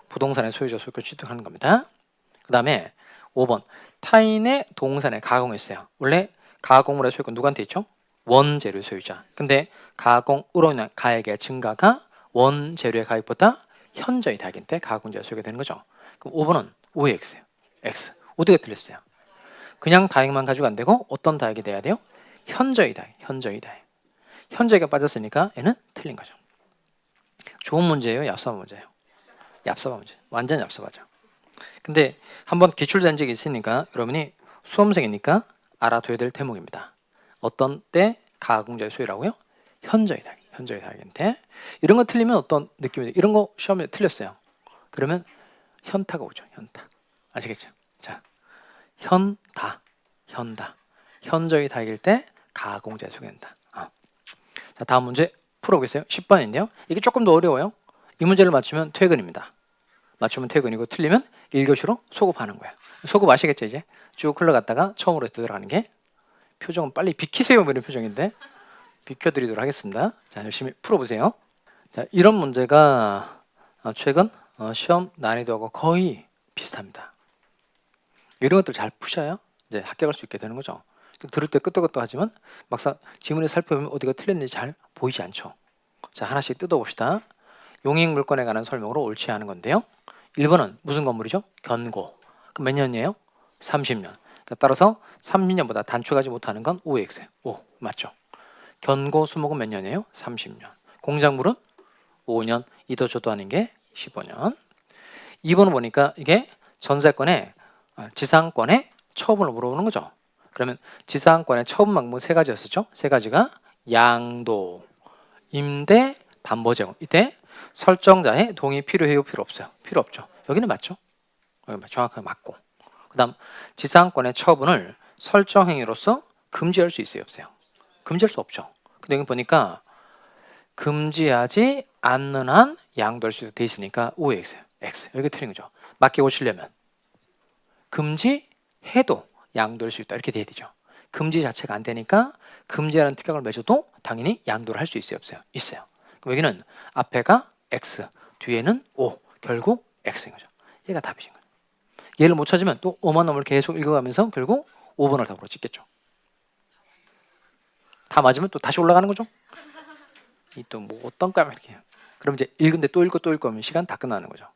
부동산의 소유자 소유권 취득하는 겁니다. 그 다음에 5번 타인의 동산에 가공했어요. 원래 가공물의 소유권 누구한테 있죠? 원재료 소유자. 근데 가공으로 인한 가액의 증가가 원재료의 가액보다 현저히 다액인 때 가공자의 소유가 되는 거죠. 그럼 5번은 OX예요. X. 어떻게 틀렸어요? 그냥 다액만 가지고 안 되고 어떤 다액이 돼야 돼요? 현저히 다액. 현저히 다액. 현저히가 빠졌으니까 얘는 틀린 거죠. 좋은 문제예요? 얍삽한 문제예요? 얍삽한 문제. 완전 얍삽하죠. 근데 한번 기출된 적이 있으니까 여러분이 수험생이니까 알아둬야 될 대목입니다. 어떤 때 가공자의 소유라고요? 현저히 다액. 현저히 다액인데 이런 거 틀리면 어떤 느낌이 돼요? 이런 거 시험에 틀렸어요. 그러면 현타가 오죠. 현타. 아시겠죠? 자, 현다. 현저히 다액일 때 가공자의 소유가 된다. 자, 다음 문제 풀어보겠어요. 10번인데요. 이게 조금 더 어려워요. 이 문제를 맞추면 퇴근입니다. 맞추면 퇴근이고 틀리면 1교시로 소급하는 거야. 소급 아시겠죠? 이제 쭉 흘러갔다가 처음으로 들어가는 게 표정은 빨리 비키세요 이런 표정인데 비켜드리도록 하겠습니다. 자, 열심히 풀어보세요. 자, 이런 문제가 최근 시험 난이도하고 거의 비슷합니다. 이런 것들 잘 푸셔야 이제 합격할 수 있게 되는 거죠. 들을 때 끄떡끄떡하지만 막상 지문에 살펴보면 어디가 틀렸는지 잘 보이지 않죠. 자, 하나씩 뜯어봅시다. 용익 물건에 관한 설명으로 옳지 않은 건데요. 1번은 무슨 건물이죠? 견고. 그럼 몇 년이에요? 30년. 그러니까 따라서 30년보다 단축하지 못하는 건 5x예요. 5 맞죠? 견고 수목은 몇 년이에요? 30년. 공작물은 5년. 이도 저도 아닌 게 15년. 2번은 보니까 이게 전세권의 지상권의 처분을 물어보는 거죠. 그러면 지상권의 처분 방법은 세 가지였었죠. 세 가지가 양도, 임대, 담보제공. 이때 설정자의 동의 필요해요? 필요 없어요? 필요 없죠. 여기는 맞죠? 여기 정확하게 맞고. 그 다음 지상권의 처분을 설정행위로서 금지할 수 있어요? 없어요? 금지할 수 없죠. 근데 여기 보니까 금지하지 않는 한 양도할 수 돼 있으니까 5x예요. x. 여기 틀린 거죠. 맞게 고치려면 금지해도 양도할 수 있다. 이렇게 돼야 되죠. 금지 자체가 안 되니까 금지하는 특약을 맺어도 당연히 양도를 할 수 있어요? 없어요? 있어요. 그럼 여기는 앞에가 x, 뒤에는 5. 결국 x인 거죠. 얘가 답이신 거예요. 얘를 못 찾으면 또 5만 놈을 계속 읽어가면서 결국 5번을 답으로 찍겠죠. 다 맞으면 또 다시 올라가는 거죠. 이 또 뭐 어떤 까면 이렇게 해요. 그럼 이제 읽은데 또 읽고 또 읽고 하면 시간 다 끝나는 거죠.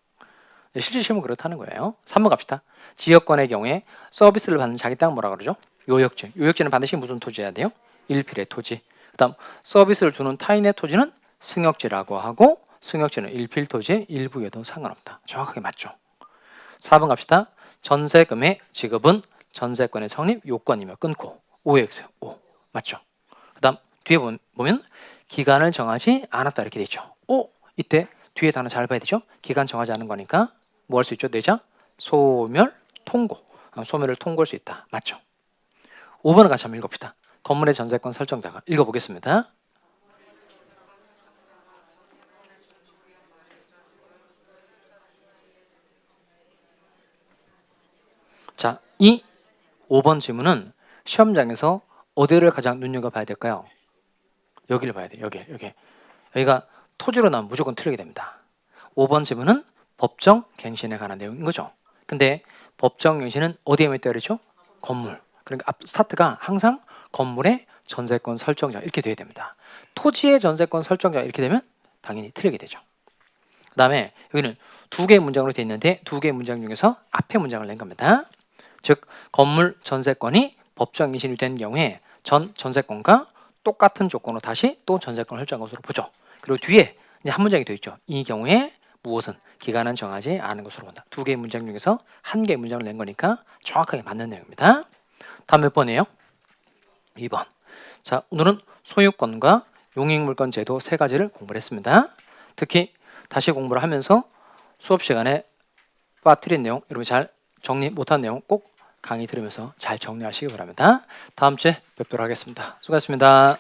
실제 시험은 그렇다는 거예요. 3번 갑시다. 지역권의 경우에 서비스를 받는 자기 땅 뭐라 그러죠? 요역지. 요역지는 반드시 무슨 토지여야 돼요? 일필의 토지. 그 다음 서비스를 주는 타인의 토지는 승역지라고 하고 승역지는 일필 토지의 일부여도 상관없다. 정확하게 맞죠. 4번 갑시다. 전세금의 지급은 전세권의 성립 요건이며 끊고 5x요. 5. 맞죠. 그 다음 뒤에 보면 기간을 정하지 않았다 이렇게 되죠. 이때 뒤에 단어 잘 봐야 되죠. 기간 정하지 않은 거니까 뭐 할 수 있죠? 내자 소멸 통고. 소멸을 통고할 수 있다. 맞죠. 5번을 같이 한번 읽어봅시다. 건물의 전세권 설정자가 읽어보겠습니다. 자, 이 5번 질문은 시험장에서 어디를 가장 눈여겨봐야 될까요? 여기를 봐야 돼요. 여기가 토지로 나오면 무조건 틀리게 됩니다. 5번 질문은 법정 갱신에 관한 내용인 거죠. 근데 법정 갱신은 어디에 있다 그랬죠? 건물. 그러니까 앞 스타트가 항상 건물의 전세권 설정자 이렇게 돼야 됩니다. 토지의 전세권 설정자 이렇게 되면 당연히 틀리게 되죠. 그 다음에 여기는 두 개의 문장으로 되어 있는데 두 개의 문장 중에서 앞에 문장을 낸 겁니다. 즉 건물 전세권이 법정 갱신이 된 경우에 전 전세권과 똑같은 조건으로 다시 또 전세권을 설정한 것으로 보죠. 그리고 뒤에 이제 한 문장이 되어 있죠. 이 경우에 무엇은 기간은 정하지 않은 것으로 본다. 두 개의 문장 중에서 한 개의 문장을 낸 거니까 정확하게 맞는 내용입니다. 다음 몇 번이에요? 2번. 자, 오늘은 소유권과 용익물권 제도 세 가지를 공부를 했습니다. 특히 다시 공부를 하면서 수업 시간에 빠뜨린 내용, 여러분 잘 정리 못한 내용 꼭 강의 들으면서 잘 정리하시기 바랍니다. 다음 주에 뵙도록 하겠습니다. 수고하셨습니다.